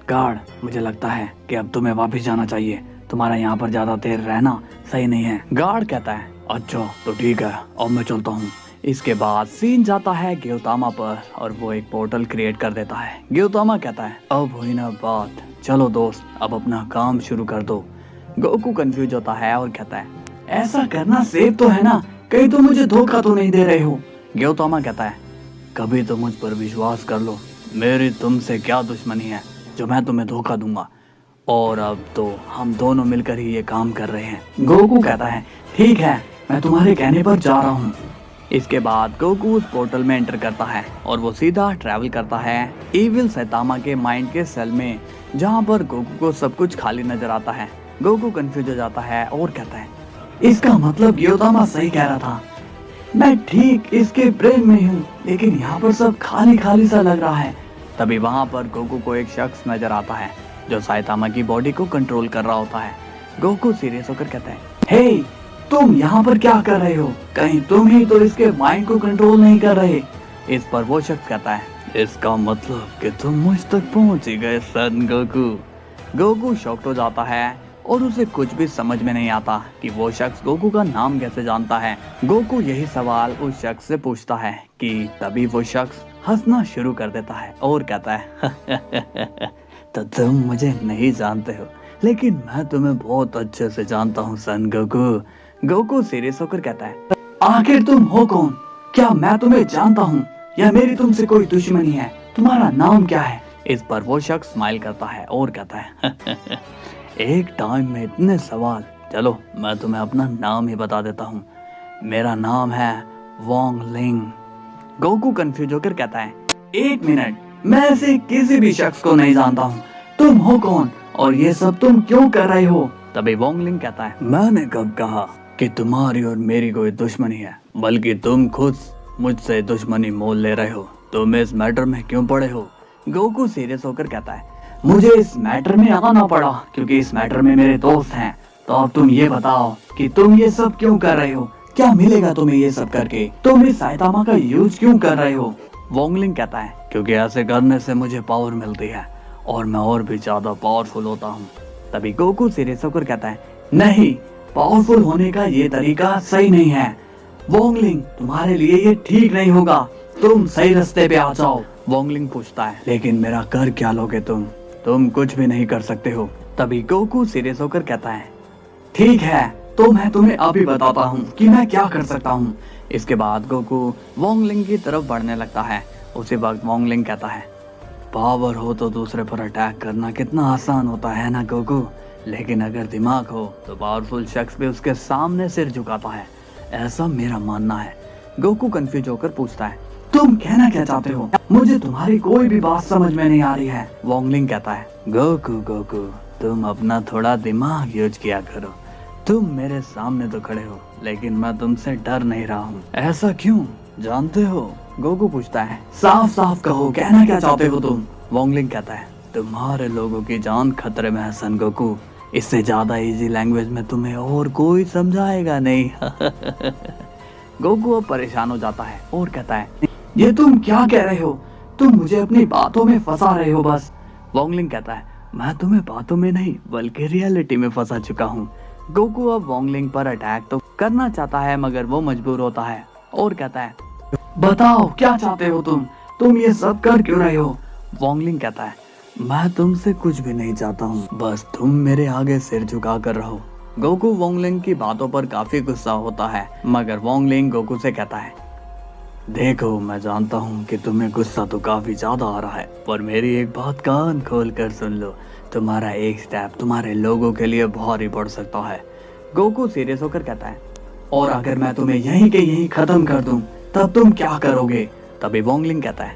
गार्ड, मुझे लगता है कि अब तुम्हें वापस जाना चाहिए, तुम्हारा यहाँ पर ज्यादा देर रहना सही नहीं है। गार्ड कहता है, अच्छा तो ठीक है, अब मैं चलता हूँ। इसके बाद सीन जाता है ग्योतामा पर और वो एक पोर्टल क्रिएट कर देता है। ग्योतामा कहता है, अब हुई ना बात, चलो दोस्त, अब अपना काम शुरू कर दो। गोकू कंफ्यूज होता है और कहता है, ऐसा करना सेफ तो है ना, कहीं तो मुझे धोखा तो नहीं दे रहे हो? ग्योतामा कहता है, कभी तो मुझ पर विश्वास कर लो, मेरी तुमसे क्या दुश्मनी है जो मैं तुम्हें धोखा दूंगा, और अब तो हम दोनों मिलकर ही ये काम कर रहे हैं। गोकू कहता है, ठीक है, मैं तुम्हारे कहने पर जा रहा हूँ। इसके बाद गोकू उस पोर्टल में एंटर करता है और वो सीधा ट्रैवल करता है इविल साइतामा के माइंड के सेल में, जहाँ पर गोकू को सब कुछ खाली नजर आता है। गोकू कंफ्यूज हो जाता है और कहता है, इसका मतलब ग्योतामा सही कह रहा था, मैं ठीक इसके ब्रेन में हूँ, लेकिन यहाँ पर सब खाली खाली सा लग रहा है। तभी वहाँ पर गोकू को एक शख्स नजर आता है जो साइतामा की बॉडी को कंट्रोल कर रहा होता है। गोकू सीरियस होकर कहता है, हे, तुम यहाँ पर क्या कर रहे हो? कहीं तुम ही तो इसके माइंड को कंट्रोल नहीं कर रहे? इस पर वो शख्स कहता है, इसका मतलब कि तुम मुझ तक पहुंच ही गए सन गोकू। गोकू शॉक्ड हो जाता है और उसे कुछ भी समझ में नहीं आता कि वो शख्स गोकू का नाम कैसे जानता है। गोकू यही सवाल उस शख्स से पूछता है कि तभी वो शख्स हंसना शुरू कर देता है और कहता है, तो तुम मुझे नहीं जानते हो, लेकिन मैं तुम्हें बहुत अच्छे से जानता हूँ सन गोकू। गोकू सीरियस होकर कहता है, आखिर तुम हो कौन? क्या मैं तुम्हें जानता हूँ या मेरी तुमसे कोई दुश्मनी है? तुम्हारा नाम क्या है? इस पर वो शख्स स्माइल करता है और कहता है, एक टाइम में इतने सवाल, चलो मैं तुम्हें अपना नाम ही बता देता हूँ, मेरा नाम है वोंग लिंग। गोकू कंफ्यूज होकर कहता है, एक मिनट, मैं ऐसे किसी भी शख्स को नहीं जानता हूँ, तुम हो कौन और ये सब तुम क्यों कर रहे हो? तभी वोंगलिंग कहता है, मैंने कब कहा कि तुम्हारी और मेरी कोई दुश्मनी है, बल्कि तुम खुद मुझसे दुश्मनी मोल ले रहे हो। तुम इस मैटर में क्यों पड़े हो? गोकू सीरियस होकर कहता है, मुझे इस मैटर में आना पड़ा क्योंकि इस मैटर में मेरे दोस्त हैं। तो अब तुम ये बताओ कि तुम ये सब क्यों कर रहे हो? क्या मिलेगा तुम्हें ये सब करके? तुम इस साइतामा का यूज क्यों कर रहे हो? वोंगलिंग कहता है, क्योंकि ऐसे करने से मुझे पावर मिलती है और मैं और भी ज्यादा पावरफुल होता हूँ। तभी गोकू सीरियस होकर कहता है, नहीं, पावरफुल होने का ये तरीका सही नहीं है। वोंगलिंग, तुम्हारे लिए ये ठीक नहीं होगा, तुम सही रास्ते पे आ जाओ। वोंगलिंग पूछता है, लेकिन मेरा कर क्या लोगे तुम कुछ भी नहीं कर सकते हो। तभी गोकू सीरियस होकर कहता है, ठीक है, तो मैं तुम्हें अभी बताता हूँ कि मैं क्या कर सकता हूँ। इसके बाद गोकू वोंगलिंग की तरफ बढ़ने लगता है। उसी वक्त वोंगलिंग कहता है, पावर हो तो दूसरे पर अटैक करना कितना आसान होता है ना गोकू, लेकिन अगर दिमाग हो तो पावरफुल शख्स भी उसके सामने सिर झुकाता है, ऐसा मेरा मानना है। गोकू कंफ्यूज होकर पूछता है, तुम कहना क्या चाहते हो? मुझे तुम्हारी कोई भी बात समझ में नहीं आ रही है। वोंगलिंग कहता है, गोकू तुम अपना थोड़ा दिमाग यूज किया करो। तुम मेरे सामने तो खड़े हो, लेकिन मैं तुमसे डर नहीं रहा हूँ। ऐसा क्यों, जानते हो? गोकू पूछता है, साफ साफ कहो, कहना क्या चाहते हो तुम? वोंगलिंग कहता है, तुम्हारे लोगों की जान खतरे में है सन गोकू। इससे ज्यादा इजी लैंग्वेज में तुम्हें और कोई समझाएगा नहीं। गोकू अब परेशान हो जाता है और कहता है, ये तुम क्या कह रहे हो? तुम मुझे अपनी बातों में फंसा रहे हो बस। वोंगलिंग कहता है, मैं तुम्हें बातों में नहीं बल्कि रियलिटी में फंसा चुका हूँ। गोकू अब वोंगलिंग पर अटैक तो करना चाहता है, मगर वो मजबूर होता है और कहता है, बताओ क्या चाहते हो तुम ये सब कर क्यों रहे हो? वोंगलिंग कहता है, मैं तुमसे कुछ भी नहीं चाहता हूँ, बस तुम मेरे आगे सिर झुका कर रहो। गोकू वोंगलिंग की बातों पर काफी गुस्सा होता है, मगर वोंगलिंग गोकू से कहता है, देखो, मैं जानता हूँ कि तुम्हें गुस्सा तो काफी ज्यादा आ रहा है, पर मेरी एक बात कान खोल कर सुन लो। तुम्हारा एक स्टेप तुम्हारे लोगों के लिए भारी पड़ सकता है। गोकू सीरियस होकर कहता है, और अगर मैं तुम्हें यहीं के यहीं खत्म कर दूं, तब तुम क्या करोगे? तभी वोंगलिंग कहता है,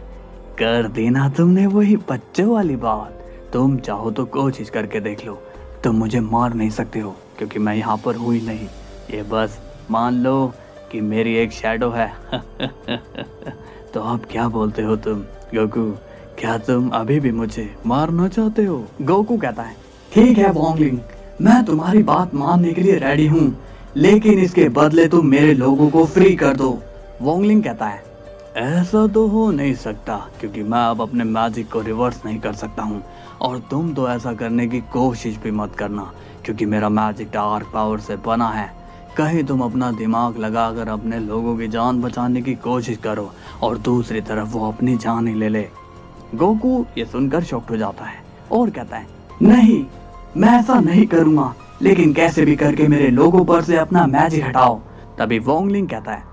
कर देना तुमने वही बच्चों वाली बात। तुम चाहो तो कोशिश करके देख लो। तुम मुझे मार नहीं सकते हो क्योंकि मैं यहाँ पर हूँ ही नहीं। ये बस मान लो कि मेरी एक शैडो है। तो अब क्या बोलते हो तुम गोकू? क्या तुम अभी भी मुझे मारना चाहते हो? गोकू कहता है, ठीक है वोंगलिंग, मैं तुम्हारी बात मानने के लिए रेडी हूँ, लेकिन इसके बदले तुम मेरे लोगों को फ्री कर दो। वोंगलिंग कहता है, ऐसा तो हो नहीं सकता क्योंकि मैं अब अपने मैजिक को रिवर्स नहीं कर सकता हूँ, और तुम तो ऐसा करने की कोशिश भी मत करना क्योंकि मेरा मैजिक डार्क पावर से बना है। कहीं तुम अपना दिमाग लगाकर अपने लोगों की जान बचाने की कोशिश करो और दूसरी तरफ वो अपनी जान ही ले ले। गोकू ये सुनकर शॉक्ड हो जाता है और कहता है, नहीं, मैं ऐसा नहीं करूँगा, लेकिन कैसे भी करके मेरे लोगों पर से अपना मैजिक हटाओ। तभी वोंगलिंग कहता है,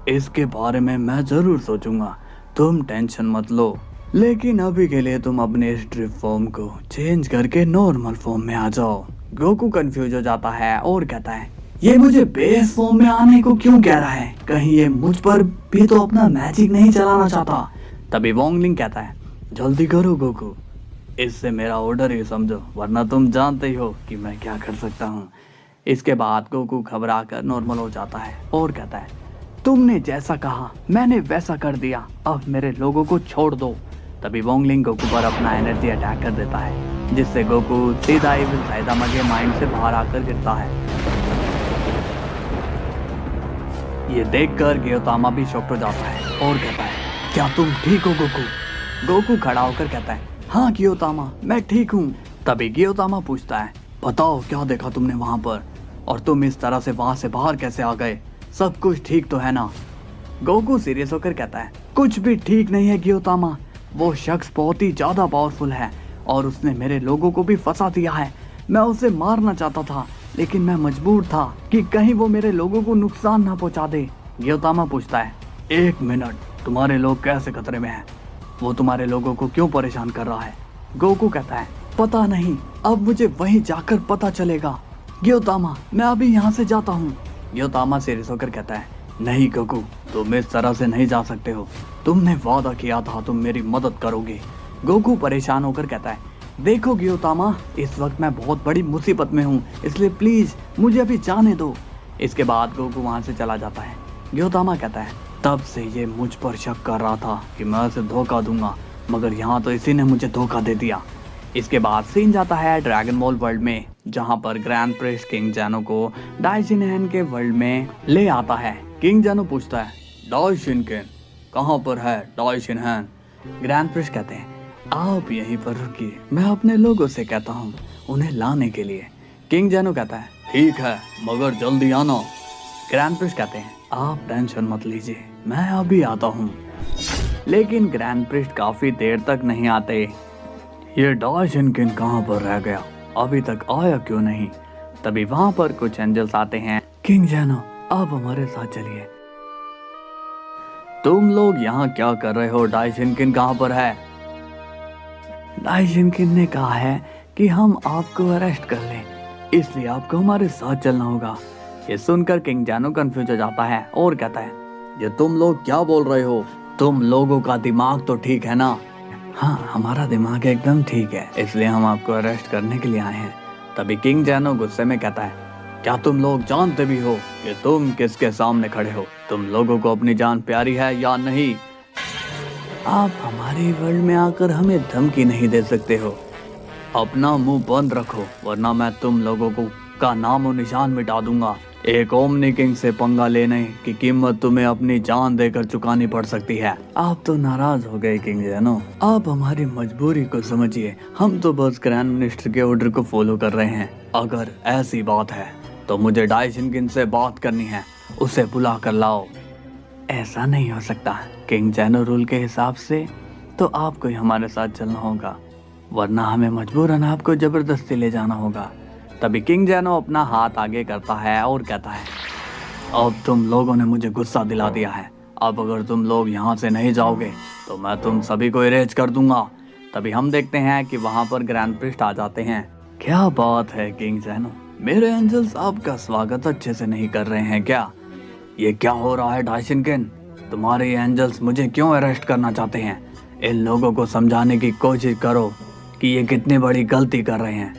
इसके बारे में मैं जरूर सोचूंगा, तुम टेंशन मत लो, लेकिन अभी के लिए तुम अपने इस ड्रिप फॉर्म को चेंज करके नॉर्मल फॉर्म में आ जाओ। गोकू कंफ्यूज हो जाता है और कहता है, ये मुझे बेस फॉर्म में आने को क्यों कह रहा है? कहीं ये मुझ पर भी तो अपना मैजिक नहीं चलाना चाहता? तभी वोंगलिंग कहता है, जल्दी करो गोकू, इससे मेरा ऑर्डर ही समझो, वरना तुम जानते ही हो कि मैं क्या कर सकता हूँ। इसके बाद गोकू घबरा कर नॉर्मल हो जाता है और कहता है, तुमने जैसा कहा मैंने वैसा कर दिया, अब मेरे लोगों को छोड़ दो। तभी वोंगलिंग गोकू पर अपना एनर्जी अटैक कर देता है, जिससे गोकू सीधा इविल साइतामा के माइंड से बाहर आकर गिरता है। ये देखकर गियोतामा भी शॉक्ड हो जाता है और कहता है, क्या तुम ठीक हो गोकू? गोकू खड़ा होकर कहता है, हाँ गियोतामा, मैं ठीक हूँ। तभी गियोतामा पूछता है, बताओ क्या देखा तुमने वहाँ पर, और तुम इस तरह से वहाँ से बाहर कैसे आ गए? सब कुछ ठीक तो है ना? गोकू सीरियस होकर कहता है, कुछ भी ठीक नहीं है गियोतामा, वो शख्स बहुत ही ज्यादा पावरफुल है और उसने मेरे लोगों को भी फंसा दिया है। मैं उसे मारना चाहता था, लेकिन मैं मजबूर था कि कहीं वो मेरे लोगों को नुकसान ना पहुंचा दे। गियोतामा पूछता है, एक मिनट, तुम्हारे लोग कैसे खतरे में हैं? वो तुम्हारे लोगों को क्यों परेशान कर रहा है? गोकू कहता है, पता नहीं, अब मुझे वहीं जाकर पता चलेगा। गियोतामा, मैं अभी यहाँ से जाता हूँ। गियोतामा सीरियस होकर कहता है, नहीं गोकू, तुम इस तरह से नहीं जा सकते हो, तुमने वादा किया था तुम मेरी मदद करोगे। गोकू परेशान होकर कहता है, देखो ग्योतामा, इस वक्त मैं बहुत बड़ी मुसीबत में हूँ, इसलिए प्लीज मुझे अभी जाने दो। इसके बाद गोकू वहाँ से चला जाता है। ग्योतामा कहता है, तब से ये मुझ पर शक कर रहा था कि मैं उसे धोखा दूंगा, मगर यहाँ तो इसी ने मुझे धोखा दे दिया। इसके बाद सीन जाता है ड्रैगन बॉल वर्ल्ड में, जहाँ पर ग्रैंड प्रिंस किंग जैनो को डाइशिनहैन के वर्ल्ड में ले आता है। किंग जैनो पूछता है, डाइशिनहैन कहाँ पर है डाइशिनहैन? ग्रैंड प्रिंस कहते हैं, आप यहीं पर रुकिए, मैं अपने लोगों से कहता हूँ उन्हें लाने के लिए। किंग जैनो कहता है, ठीक है, मगर जल्दी आना। ग्रैंड प्रिंस कहते हैं, आप टेंशन मत लीजिए, मैं अभी आता हूँ। लेकिन ग्रैंड प्रिंस काफी देर तक नहीं आते। ये डाइशिनहैन कहाँ पर रह गया, अभी तक आया क्यों नहीं? तभी वहाँ पर कुछ एंजल्स आते हैं। किंग जैनो, आप हमारे साथ चलिए। तुम लोग यहाँ क्या कर रहे हो? डाइशिनहैन कहाँ पर है? डाइशिनहैन ने कहा है कि हम आपको अरेस्ट कर लें, इसलिए आपको हमारे साथ चलना होगा। ये सुनकर किंग जैनो कंफ्यूज हो जाता है और कहता है, ये तुम लोग क्या बोल रहे हो? तुम लोगों का दिमाग तो ठीक है ना? हाँ, हमारा दिमाग एकदम ठीक है, इसलिए हम आपको अरेस्ट करने के लिए आए हैं। तभी किंग जैनो गुस्से में कहता है, क्या तुम लोग जानते भी हो कि तुम किसके सामने खड़े हो? तुम लोगों को अपनी जान प्यारी है या नहीं? आप हमारे वर्ल्ड में आकर हमें धमकी नहीं दे सकते हो। अपना मुंह बंद रखो, वरना मैं तुम लोगों को का नामो निशान मिटा दूंगा। एक ओमनी किंग से पंगा लेने की कीमत तुम्हें अपनी जान देकर चुकानी पड़ सकती है। आप तो नाराज हो गए किंग जैनो, आप हमारी मजबूरी को समझिए। हम तो बस ग्रैंड मिनिस्टर के ऑर्डर को फॉलो कर रहे हैं। अगर ऐसी बात है तो मुझे डाइशिनहैन से बात करनी है, उसे बुला कर लाओ। ऐसा नहीं हो सकता, किंग जैनो रूल के हिसाब से तो आपको ही हमारे साथ चलना होगा, वरना हमें मजबूरन आपको जबरदस्ती ले जाना होगा। तभी किंग जैनो अपना हाथ आगे करता है और कहता है, अब तुम लोगों ने मुझे गुस्सा दिला दिया है। अब अगर तुम लोग यहाँ से नहीं जाओगे तो मैं तुम सभी को इरेज कर दूंगा। तभी हम देखते हैं कि वहाँ पर ग्रैंड प्रिस्ट आ जाते हैं। क्या बात है किंग जैनो, मेरे एंजल्स आपका स्वागत अच्छे से नहीं कर रहे हैं क्या? ये क्या हो रहा है डाइशिनहैन? तुम्हारे एंजल्स मुझे क्यों अरेस्ट करना चाहते हैं? इन लोगों को समझाने की कोशिश करो कि ये कितनी बड़ी गलती कर रहे हैं।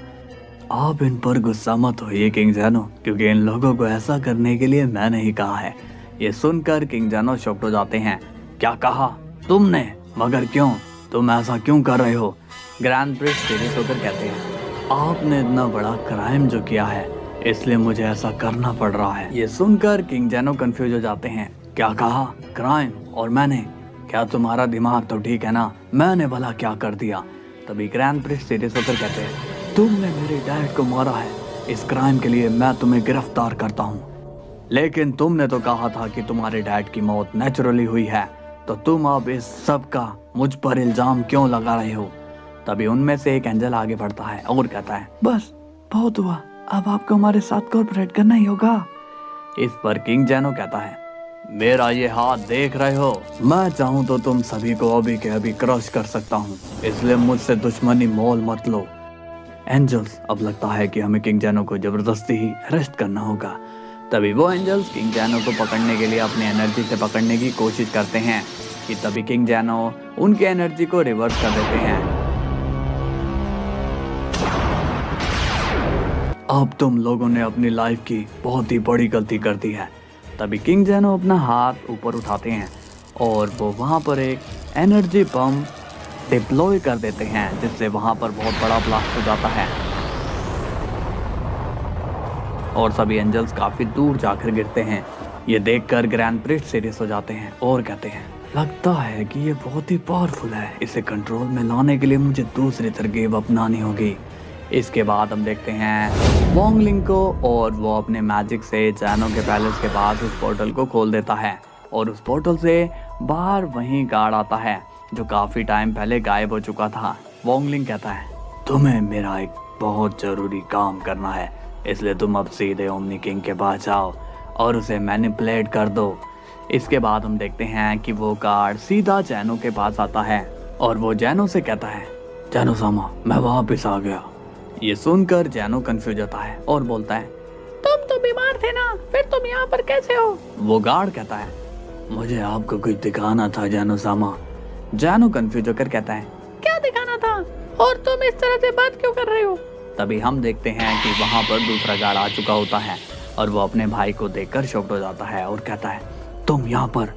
आप इन पर गुस्सा मत होइए किंग जैनो, क्योंकि इन लोगों को ऐसा करने के लिए मैंने ही कहा है। ये सुनकर किंग जैनो शॉक्ड हो जाते हैं। क्या कहा तुमने? मगर क्यों? तुम ऐसा क्यों कर रहे हो? ग्रैंड प्रिंस सीरियस होकर कहते हैं, आपने इतना बड़ा क्राइम जो किया है, इसलिए मुझे ऐसा करना पड़ रहा है। ये सुनकर किंग जैनो कंफ्यूज हो जाते हैं। क्या कहा? क्राइम? और मैंने? क्या तुम्हारा दिमाग तो ठीक है ना? मैंने भला क्या कर दिया? तभी ग्रैंड प्रिंस सीरियस होकर कहते हैं, तुमने मेरे डैड को मारा है, इस क्राइम के लिए मैं तुम्हें गिरफ्तार करता हूँ। लेकिन तुमने तो कहा था कि तुम्हारे डैड की मौत नेचुरली हुई है, तो तुम अब इस सब का मुझ पर इल्जाम क्यों लगा रहे हो? तभी उनमें से एक एंजल आगे बढ़ता है और कहता है, बस बहुत हुआ, अब आपको हमारे साथ कोऑपरेट करना ही होगा। इस पर किंग जैनो कहता है, मेरा ये हाथ देख रहे हो? मैं चाहूँ तो तुम सभी को अभी के अभी क्रश कर सकता हूँ, इसलिए मुझसे दुश्मनी मोल मत लो। एंजल्स, अब लगता है कि हमें किंग जैनो को जबरदस्ती ही अरेस्ट करना होगा। तभी वो एंजल्स किंग जैनो को पकड़ने के लिए अपनी एनर्जी से पकड़ने की कोशिश करते हैं कि तभी किंग जैनो उनकी एनर्जी को रिवर्स कर देते हैं। अब तुम लोगों ने अपनी लाइफ की बहुत ही बड़ी गलती कर दी है। तभी किंग जैनो अपना हाथ ऊपर उठाते हैं और वो वहाँ पर एक एनर्जी बम डिप्लॉय कर देते हैं, जिससे वहां पर बहुत बड़ा ब्लास्ट हो जाता है और सभी एंजल्स काफी दूर जाकर गिरते हैं। ये देखकर ग्रैंड प्रिस्ट सीरियस हो जाते हैं और कहते हैं, लगता है कि ये बहुत ही पावरफुल है, इसे कंट्रोल में लाने के लिए मुझे दूसरी तरकीब अपनानी होगी। इसके बाद हम देखते हैं वोंगलिंग को और वो अपने मैजिक से जैनो के पैलेस के पास उस पोर्टल को खोल देता है और उस पोर्टल से बाहर वहीं गार्ड आता है जो काफी टाइम पहले गायब हो चुका था। वोंगलिंग कहता है, तुम्हें मेरा एक बहुत जरूरी काम करना है, इसलिए तुम अब सीधे ओमनी किंग के पास जाओ और उसे मैनिपुलेट कर दो। इसके बाद हम देखते हैं कि वो गार्ड सीधा जैनो के पास आता है और वो जैनो से कहता है, जैनो सामा, मैं वापस आ गया। ये सुनकर जैनो कंफ्यूज होता है और बोलता है, तुम तो बीमार थे ना, फिर तुम यहाँ पर कैसे हो? वो गार्ड कहता है, मुझे आपको कुछ दिखाना था जैनो सामा। जैनो कंफ्यूज होकर कहता है, क्या दिखाना था? और तुम इस तरह से बात क्यों कर रहे हो? तभी हम देखते हैं कि वहाँ पर दूसरा गार्ड आ चुका होता है और वो अपने भाई को देखकर शॉक्ड हो जाता है और कहता है, तुम यहाँ पर?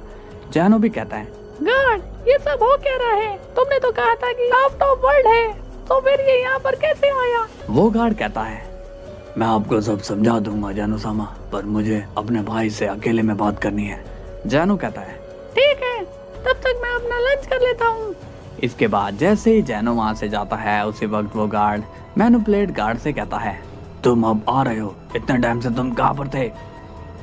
जैनो भी कहता है, गार्ड, ये सब हो क्या रहा है? तुमने तो कहा था कि आउट ऑफ वर्ल्ड है, तो फिर ये यहाँ पर कैसे आया? वो गार्ड कहता है, मैं आपको सब समझा दूंगा जैनो सामा, पर मुझे अपने भाई से अकेले में बात करनी है। जैनो कहता है, ठीक है, तब तक मैं अपना लंच कर लेता हूँ। इसके बाद जैसे ही जैनो वहाँ से जाता है उसी वक्त वो गार्ड मैनिपुलेट गार्ड से कहता है, तुम अब आ रहे हो, इतने टाइम से तुम कहाँ पर थे?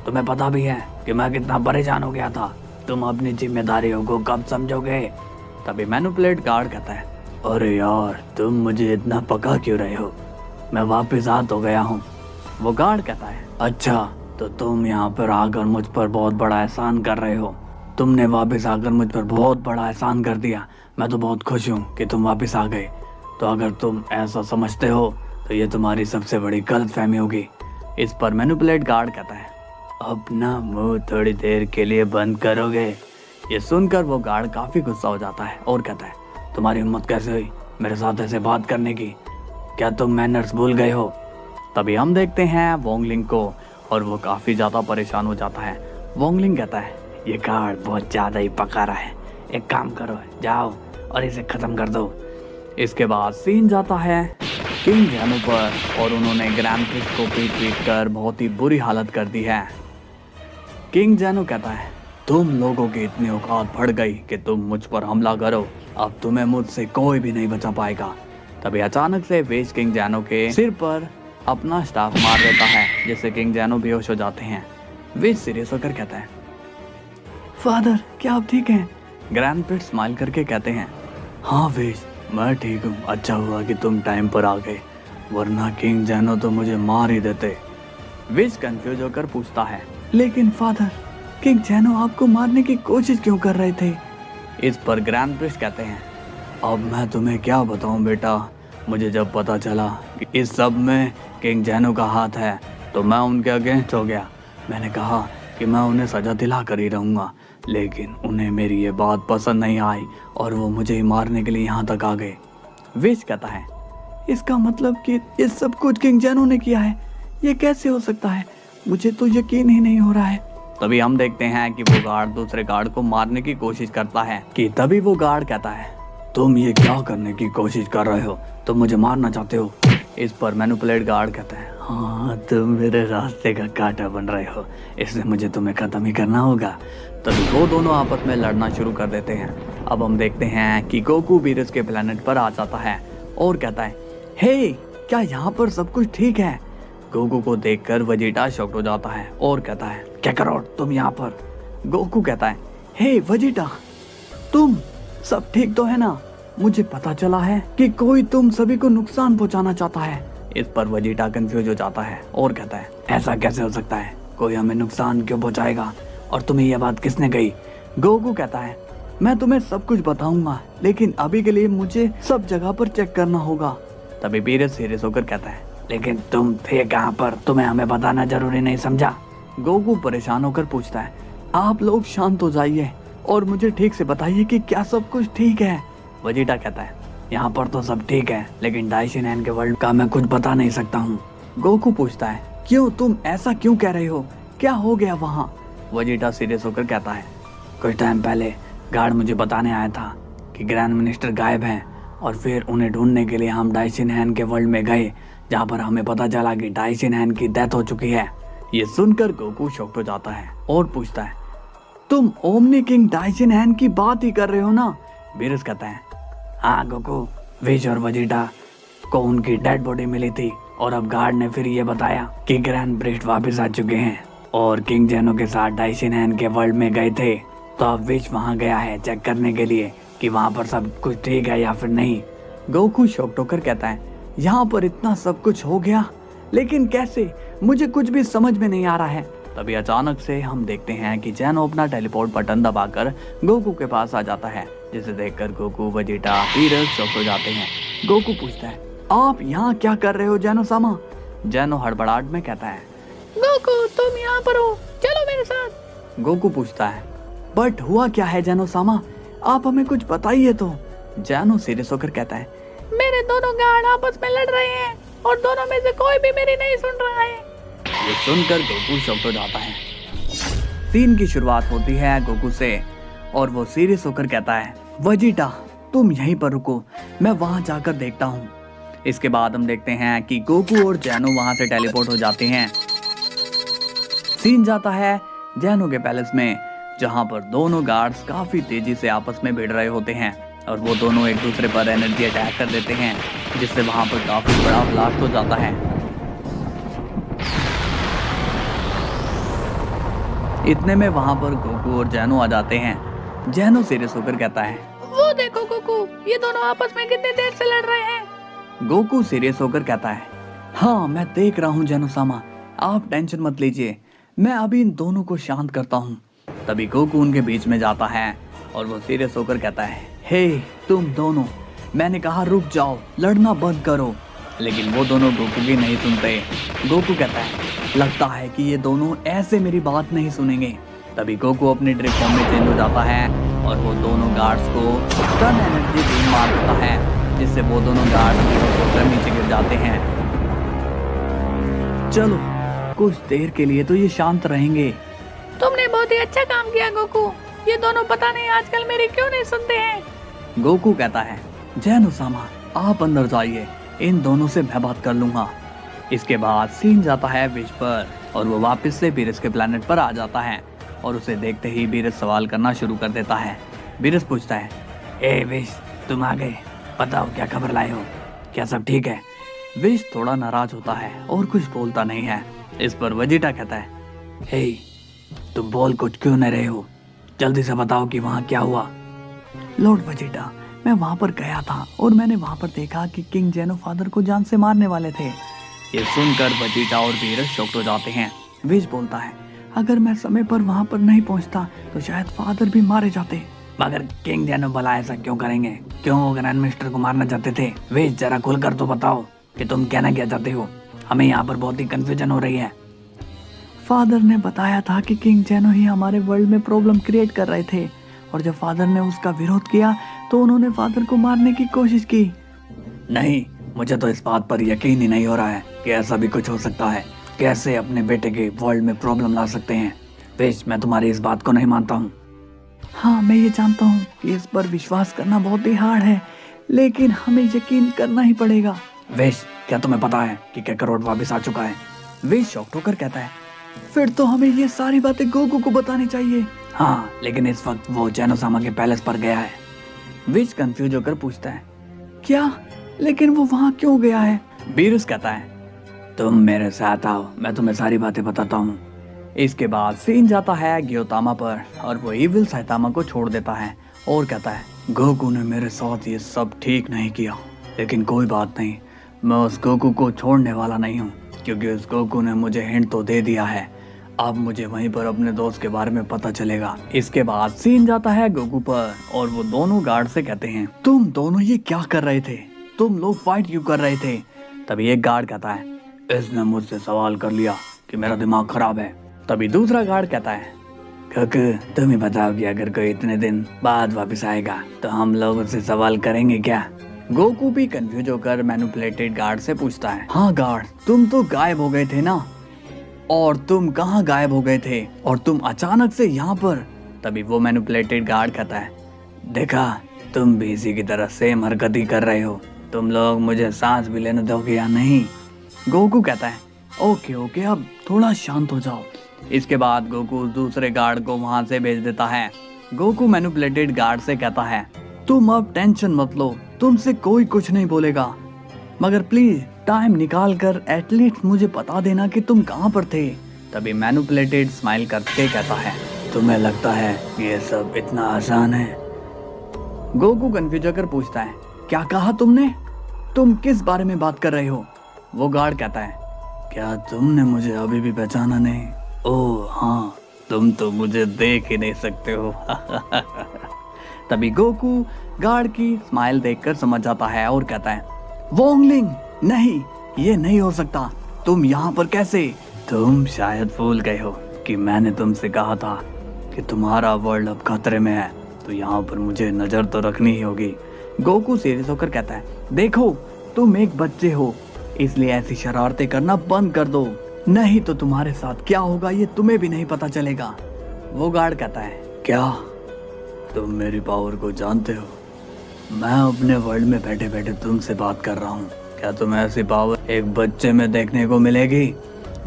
तुम्हें पता भी है कि मैं कितना परेशान हो गया था, तुम अपनी जिम्मेदारियों को कब समझोगे? तभी मैनिपुलेट गार्ड कहता है, अरे यार तुम मुझे इतना पका क्यों रहे हो, मैं वापस आ तो गया हूँ। वो गार्ड कहता है, अच्छा तो तुम यहाँ पर आकर मुझ पर बहुत बड़ा एहसान कर रहे हो, तुमने वापस आकर मुझ पर बहुत बड़ा एहसान कर दिया, मैं तो बहुत खुश हूँ कि तुम वापस आ गए। तो अगर तुम ऐसा समझते हो तो ये तुम्हारी सबसे बड़ी गलतफहमी होगी। इस पर मैनिपुलेट गार्ड कहता है, अपना मुंह थोड़ी देर के लिए बंद करोगे? ये सुनकर वो गार्ड काफी गुस्सा हो जाता है और कहता है, तुम्हारी हिम्मत कैसे हुई मेरे साथ ऐसे बात करने की? क्या तुम मैनर्स भूल गए हो? तभी हम देखते हैं वोंगलिंग को और वो काफी ज्यादा परेशान हो जाता है। वोंगलिंग कहता है, ये गार्ड बहुत ज्यादा ही पका रहा है, एक काम करो, जाओ और इसे खत्म कर दो। इसके बाद सीन जाता है किंग जैनो पर और उन्होंने ग्रैंड प्रिक्स को पीट कर बहुत ही बुरी हालत कर दी है। किंग जैनो कहता है, तुम लोगों की इतनी औकात बढ़ गई कि तुम मुझ पर हमला करो, अब तुम्हें मुझसे कोई भी नहीं बचा पाएगा। तभी अचानक से वेज किंग जैनो के सिर पर अपना स्टाफ मार देता है, जिससे किंग जैनो बेहोश हो जाते हैं। वेज सीरियस होकर कहता है, फादर क्या आप ठीक हैं? ग्रैंड प्रिक्स स्माइल करके कहते हैं, हाँ वेज मैं ठीक हूँ, अच्छा हुआ कि तुम टाइम पर आ गए, वरना किंग जैनो तो मुझे मार ही देते। वेज कंफ्यूज होकर पूछता है, लेकिन फादर किंग जैनो आपको मारने की कोशिश क्यों कर रहे थे? इस पर ग्रैंड प्रिक्स कहते हैं, अब मैं तुम्हें क्या बताऊं बेटा, मुझे जब पता चला कि इस सब में किंग जैनो का हाथ है तो मैं उनके अगेंस्ट हो गया। मैंने कहा कि मैं उन्हें सजा दिला कर ही रहूँगा, लेकिन उन्हें मेरी ये बात पसंद नहीं आई और वो मुझे ही मारने के लिए यहाँ तक आ गए। वेज कहता है, इसका मतलब कि ये सब कुछ किंग जैनो ने किया है? ये कैसे हो सकता है? मुझे तो यकीन ही नहीं हो रहा है। तभी हम देखते हैं कि वो गार्ड दूसरे गार्ड को मारने की कोशिश करता है कि तभी वो गार्ड कहता है, तुम ये क्या करने की कोशिश कर रहे हो, तुम मुझे मारना चाहते हो? इस पर मैनिपुलेट गार्ड कहता है, हाँ तुम मेरे रास्ते का कांटा बन रहे हो, इसलिए मुझे तुम्हें खत्म ही करना होगा। तभी वो दोनों आपस में लड़ना शुरू कर देते हैं। अब हम देखते हैं कि गोकू बीरस के प्लेनेट पर आ जाता है और कहता है, हे क्या यहाँ पर सब कुछ ठीक है? गोकू को देखकर वेजिटा शॉक्ड हो जाता है और कहता है, क्या करो तुम यहाँ पर? गोकू कहता है, हे वेजिटा तुम सब ठीक तो है ना? मुझे पता चला है कि कोई तुम सभी को नुकसान पहुंचाना चाहता है। इस पर वेजिटा कंफ्यूज हो जाता है और कहता है, ऐसा कैसे हो सकता है, कोई हमें नुकसान क्यों पहुंचाएगा, और तुम्हें यह बात किसने कही? गोकू कहता है, मैं तुम्हें सब कुछ बताऊंगा, लेकिन अभी के लिए मुझे सब जगह पर चेक करना होगा। तभी बीरस सीरियस होकर कहता है, लेकिन तुम थे कहाँ पर, तुम्हें हमें बताना जरूरी नहीं समझा? गोकू परेशान होकर पूछता है, आप लोग शांत हो जाइए और मुझे ठीक से बताइए कि क्या सब कुछ ठीक है? वेजिटा कहता है, यहाँ पर तो सब ठीक है, लेकिन डाइशिनैन के वर्ल्ड का मैं कुछ बता नहीं सकता हूँ। गोकू पूछता है, क्यों, तुम ऐसा क्यों कह रहे हो, क्या हो गया वहाँ? वेजिटा सीरियस होकर कहता है, कुछ टाइम पहले गार्ड मुझे बताने आया था कि ग्रैंड मिनिस्टर गायब हैं, और फिर उन्हें ढूंढने के लिए हम डाइशिनैन के वर्ल्ड में गए, जहाँ पर हमें पता चला कि डाइशिनैन की डेथ हो चुकी है। ये सुनकर गोकू शॉक्ड हो जाता है और पूछता है, तुम ओमनी किंग डाइशिनैन की बात ही कर रहे हो ना? बीरस कहता है, हाँ गोकू, वेज और वेजिटा को उनकी डेड बॉडी मिली थी और अब गार्ड ने फिर ये बताया कि ग्रैंड प्रिस्ट वापस आ चुके हैं और किंग जैनो के साथ डाइशिनैन के वर्ल्ड में गए थे। तो अब वेज वहाँ गया है चेक करने के लिए कि वहाँ पर सब कुछ ठीक है या फिर नहीं। गोकू शॉक्ड होकर कहता है, यहाँ पर इतना सब कुछ हो गया, लेकिन कैसे, मुझे कुछ भी समझ में नहीं आ रहा है। तभी अचानक से हम देखते हैं कि जैनो अपना टेलीपोर्ट बटन दबाकर गोकू के पास आ जाता है, जिसे देखकर गोकू, वेजिटा, बीरस शॉक्ड हो जाते हैं। गोकू पूछता है, आप यहाँ क्या कर रहे हो जैनो सामा? जैनो हड़बड़ाहट में कहता है, गोकू तुम यहाँ पर हो, चलो मेरे साथ। गोकू पूछता है, बट हुआ क्या है जैनो सामा, आप हमें कुछ बताइए तो। जैनो सीरियस होकर कहता है, मेरे दोनों गार्ड आपस में लड़ रहे हैं और दोनों में से कोई भी मेरी नहीं सुन रहा है। ये सुनकर गोकू शॉक्ड हो जाता है। सीन की शुरुआत होती है गोकू से और वो सीरियस होकर कहता है, वेजिटा तुम यहीं पर रुको, मैं वहां जाकर देखता हूँ। इसके बाद हम देखते हैं कि गोकू और जैनो वहां से टेलीपोर्ट हो जाते हैं। सीन जाता है जैनो के पैलेस में, जहां पर दोनों गार्ड्स काफी तेजी से आपस में भिड़ रहे होते हैं और वो दोनों एक दूसरे पर एनर्जी अटैक कर देते हैं, जिससे वहां पर काफी बड़ा ब्लास्ट हो जाता है। इतने में वहां पर गोकू और जैनो आ जाते हैं। जैनो सीरियस होकर कहता है, वो देखो गोकू, ये दोनों आपस में कितनी देर से लड़ रहे हैं। गोकू सीरियस होकर कहता है, हाँ मैं देख रहा हूँ जैनो-सामा, आप टेंशन मत लीजिए, मैं अभी इन दोनों को शांत करता हूँ। तभी गोकू उनके बीच में जाता है और वो सीरियस होकर कहता है, हे तुम दोनों, मैंने कहा रुक जाओ, लड़ना बंद करो। लेकिन वो दोनों गोकू की नहीं सुनते। गोकू कहता है, लगता है कि ये दोनों ऐसे मेरी बात नहीं सुनेंगे। तभी गोकू अपनी ड्रिप फॉर्म में चेंज हो जाता है और वो दोनों गार्ड्स को स्टन एनर्जी बीम मार देता है, जिससे वो दोनों गार्ड्स नीचे गिर जाते हैं। चलो कुछ देर के लिए तो ये शांत रहेंगे। तुमने बहुत ही अच्छा काम किया गोकू, ये दोनों पता नहीं आजकल मेरी क्यों नहीं सुनते हैं। गोकू कहता है, जैनो-सामा आप अंदर जाइए, इन दोनों से मैं बात कर लूंगा। इसके बाद सीन जाता है विश पर और वो वापस से बीरस के प्लेनेट पर आ जाता है और उसे देखते ही बीरस सवाल करना शुरू कर देता है। बीरस पूछता है, ए विश तुम आ गए, बताओ क्या खबर लाए हो, क्या सब ठीक है? विश थोड़ा नाराज होता है और कुछ बोलता नहीं है। इस पर वेजिटा कहता है, हे तुम बोल कुछ क्यों नहीं रहे हो, जल्दी से बताओ कि वहाँ क्या हुआ। लॉर्ड वेजिटा, मैं वहाँ पर गया था और मैंने वहाँ पर देखा कि किंग जैनो फादर को जान से मारने वाले थे। ये सुनकर वेजिटा और बीरस शॉक्ड हो जाते हैं। विश बोलता है, अगर मैं समय पर वहाँ पर नहीं पहुँचता तो शायद फादर भी मारे जाते। मगर किंग जैनो भला ऐसा क्यों करेंगे, क्यों वो ग्रैंड मिस्टर को मारना चाहते थे? विश जरा खुलकर तो बताओ कि तुम कहना क्या चाहते हो, हमें यहाँ पर बहुत ही कंफ्यूजन हो रही है। फादर ने बताया था कि किंग जैनो ही हमारे वर्ल्ड में प्रॉब्लम क्रिएट कर रहे थे और जब फादर ने उसका विरोध किया तो उन्होंने फादर को मारने की कोशिश की। नहीं, मुझे तो इस बात पर यकीन ही नहीं हो रहा है कि ऐसा भी कुछ हो सकता है। कैसे अपने बेटे के वर्ल्ड में प्रॉब्लम ला सकते हैं? विश, मैं तुम्हारी इस बात को नहीं मानता हूँ। हाँ मैं ये जानता हूँ कि इस पर विश्वास करना बहुत ही हार्ड है, लेकिन हमें यकीन करना ही पड़ेगा। विश, क्या तुम्हें पता है कि कैकरोट वापस आ चुका है? विश शॉक्ड होकर कहता है, फिर तो हमें ये सारी बातें गोकू को बतानी चाहिए। हाँ, लेकिन इस वक्त वो जैनो-सामा के पैलेस पर गया है। विश कंफ्यूज होकर पूछता है, क्या? लेकिन वो वहाँ क्यों गया है? बीरस कहता है, तुम मेरे साथ आओ, मैं तुम्हें सारी बातें बताता हूँ। इसके बाद सीन जाता है ग्योतामा पर और वो इविल साइतामा को छोड़ देता है और कहता है, गोकू ने मेरे साथ ये सब ठीक नहीं किया, लेकिन कोई बात नहीं, मैं उस गोकू को छोड़ने वाला नहीं हूँ, क्योंकि उस गोकू ने मुझे हिंट तो दे दिया है। अब मुझे वहीं पर अपने दोस्त के बारे में पता चलेगा। इसके बाद सीन जाता है गोकू पर और वो दोनों गार्ड से कहते हैं, तुम दोनों ये क्या कर रहे थे? तुम लोग फाइट क्यों कर रहे थे? तभी एक गार्ड कहता है, इसने मुझसे सवाल कर लिया कि मेरा दिमाग खराब है। तभी दूसरा गार्ड कहता है, गोकू तुम ही बताओ कि अगर कोई इतने दिन बाद वापस आएगा तो हम लोग उससे सवाल करेंगे क्या? गोकू भी कंफ्यूज होकर मैनिपुलेटेड गार्ड से पूछता है, हाँ गार्ड, तुम तो गायब हो गए थे ना, और तुम कहाँ गायब हो गए थे और तुम अचानक से यहाँ पर? तभी वो मैनिपुलेटेड गार्ड कहता है, देखा तुम भी इसी की तरह सेम हरकत ही कर रहे हो, तुम लोग मुझे सांस भी लेने दोगे या नहीं? गोकू कहता है, ओके ओके, अब थोड़ा शांत हो जाओ। इसके बाद गोकू दूसरे गार्ड को वहां से भेज देता है। गोकू मैनिपुलेटेड गार्ड से कहता है, तुम अब टेंशन मत लो, तुमसे कोई कुछ नहीं बोलेगा, मगर प्लीज टाइम निकाल कर एटलीस्ट मुझे बता देना कि तुम कहाँ पर थे। तभी मैनिपुलेटेड स्माइल करके कहता है, तुम्हें लगता है ये सब इतना आसान है? गोकू कंफ्यूज होकर पूछता है, क्या कहा तुमने? तुम किस बारे में बात कर रहे हो? वो गार्ड कहता है, क्या तुमने मुझे अभी भी पहचाना नहीं? ओह हाँ, तुम तो मुझे देख ही नहीं सकते हो। तभी गोकू गार्ड की स्माइल देखकर समझ जाता है और कहता है, वोंगलिंग, नहीं, ये नहीं हो सकता, तुम यहाँ पर कैसे? तुम शायद भूल गए हो कि मैंने तुमसे कहा था कि तुम्हारा वर्ल्ड अब खतरे में है, तो यहाँ पर मुझे नजर तो रखनी ही होगी। गोकू सीरियस होकर कहता है, देखो तुम एक बच्चे हो, इसलिए ऐसी शरारतें करना बंद कर दो, नहीं तो तुम्हारे साथ क्या होगा ये तुम्हें भी नहीं पता चलेगा। वो गार्ड कहता है, क्या तुम मेरी पावर को जानते हो? मैं अपने वर्ल्ड में बैठे बैठे तुमसे बात कर रहा हूँ, क्या तुम्हें ऐसी पावर एक बच्चे में देखने को मिलेगी?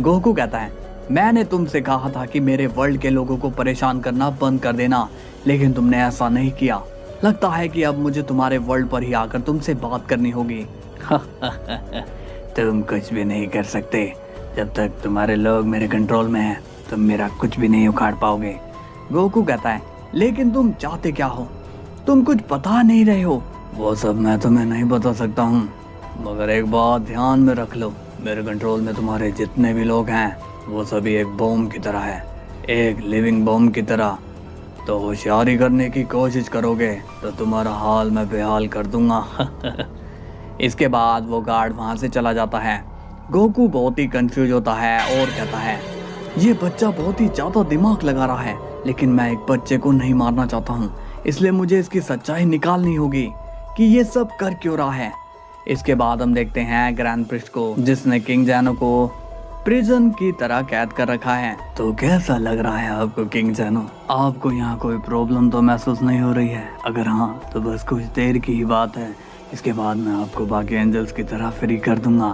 गोकू कहता है, मैंने तुमसे कहा था कि मेरे वर्ल्ड के लोगों को परेशान करना बंद कर देना, लेकिन तुमने ऐसा नहीं किया। लगता है कि अब मुझे तुम्हारे वर्ल्ड पर ही आकर तुमसे बात करनी होगी। तुम कुछ भी नहीं कर सकते, जब तक तुम्हारे लोग मेरे कंट्रोल में हैं, तुम मेरा कुछ भी नहीं उखाड़ पाओगे। गोकू कहता है, लेकिन तुम चाहते क्या हो? तुम कुछ बता नहीं रहे हो। वो सब मैं तुम्हें नहीं बता सकता हूँ, मगर एक बात ध्यान में रख लो, मेरे कंट्रोल में तुम्हारे जितने भी लोग हैं वो सभी एक बम की तरह है, एक लिविंग बम की तरह। तो होशियारी करने की कोशिश करोगे तो तुम्हारा हाल मैं बेहाल कर दूंगा। इसके बाद वो गार्ड वहां से चला जाता है। गोकू बहुत ही कंफ्यूज होता है और कहता है, ये बच्चा बहुत ही ज्यादा दिमाग लगा रहा है, लेकिन मैं एक बच्चे को नहीं मारना चाहता हूँ, इसलिए मुझे इसकी सच्चाई निकालनी होगी कि ये सब कर क्यों रहा है। इसके बाद हम देखते हैं ग्रैंड प्रिस्ट को, जिसने किंग जैनो को प्रिजन की तरह कैद कर रखा है। तो कैसा लग रहा है आपको किंग जैनो? आपको यहाँ कोई प्रॉब्लम तो महसूस नहीं हो रही है? अगर हाँ तो बस कुछ देर की ही बात है, इसके बाद मैं आपको बाकी एंजल्स की तरह फ्री कर दूंगा।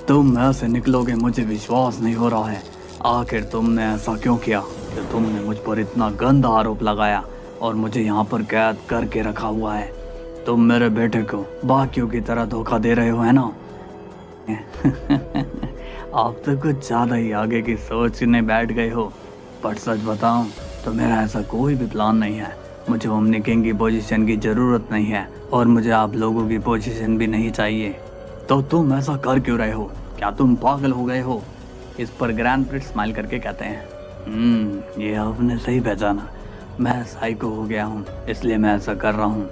तुम ऐसे निकलोगे मुझे विश्वास नहीं हो रहा है। आखिर तुमने ऐसा क्यों किया कि तुमने मुझ पर इतना गंदा आरोप लगाया और मुझे यहाँ पर कैद करके रखा हुआ है? तुम मेरे बेटे को बाकियों की तरह धोखा दे रहे हो, है ना? आप तो कुछ ज्यादा ही आगे की सोचने बैठ गए हो, पर सच बताऊं तो मेरा ऐसा कोई भी प्लान नहीं है। मुझे ओमनी किंग की पोजीशन की जरूरत नहीं है और मुझे आप लोगों की पोजीशन भी नहीं चाहिए। तो तुम ऐसा कर क्यों रहे हो? क्या तुम पागल हो गए हो? इस पर ग्रैंड प्रिस्ट स्माइल करके कहते हैं, ये आपने सही पहचाना, मैं साइको हो गया हूँ, इसलिए मैं ऐसा कर रहा हूँ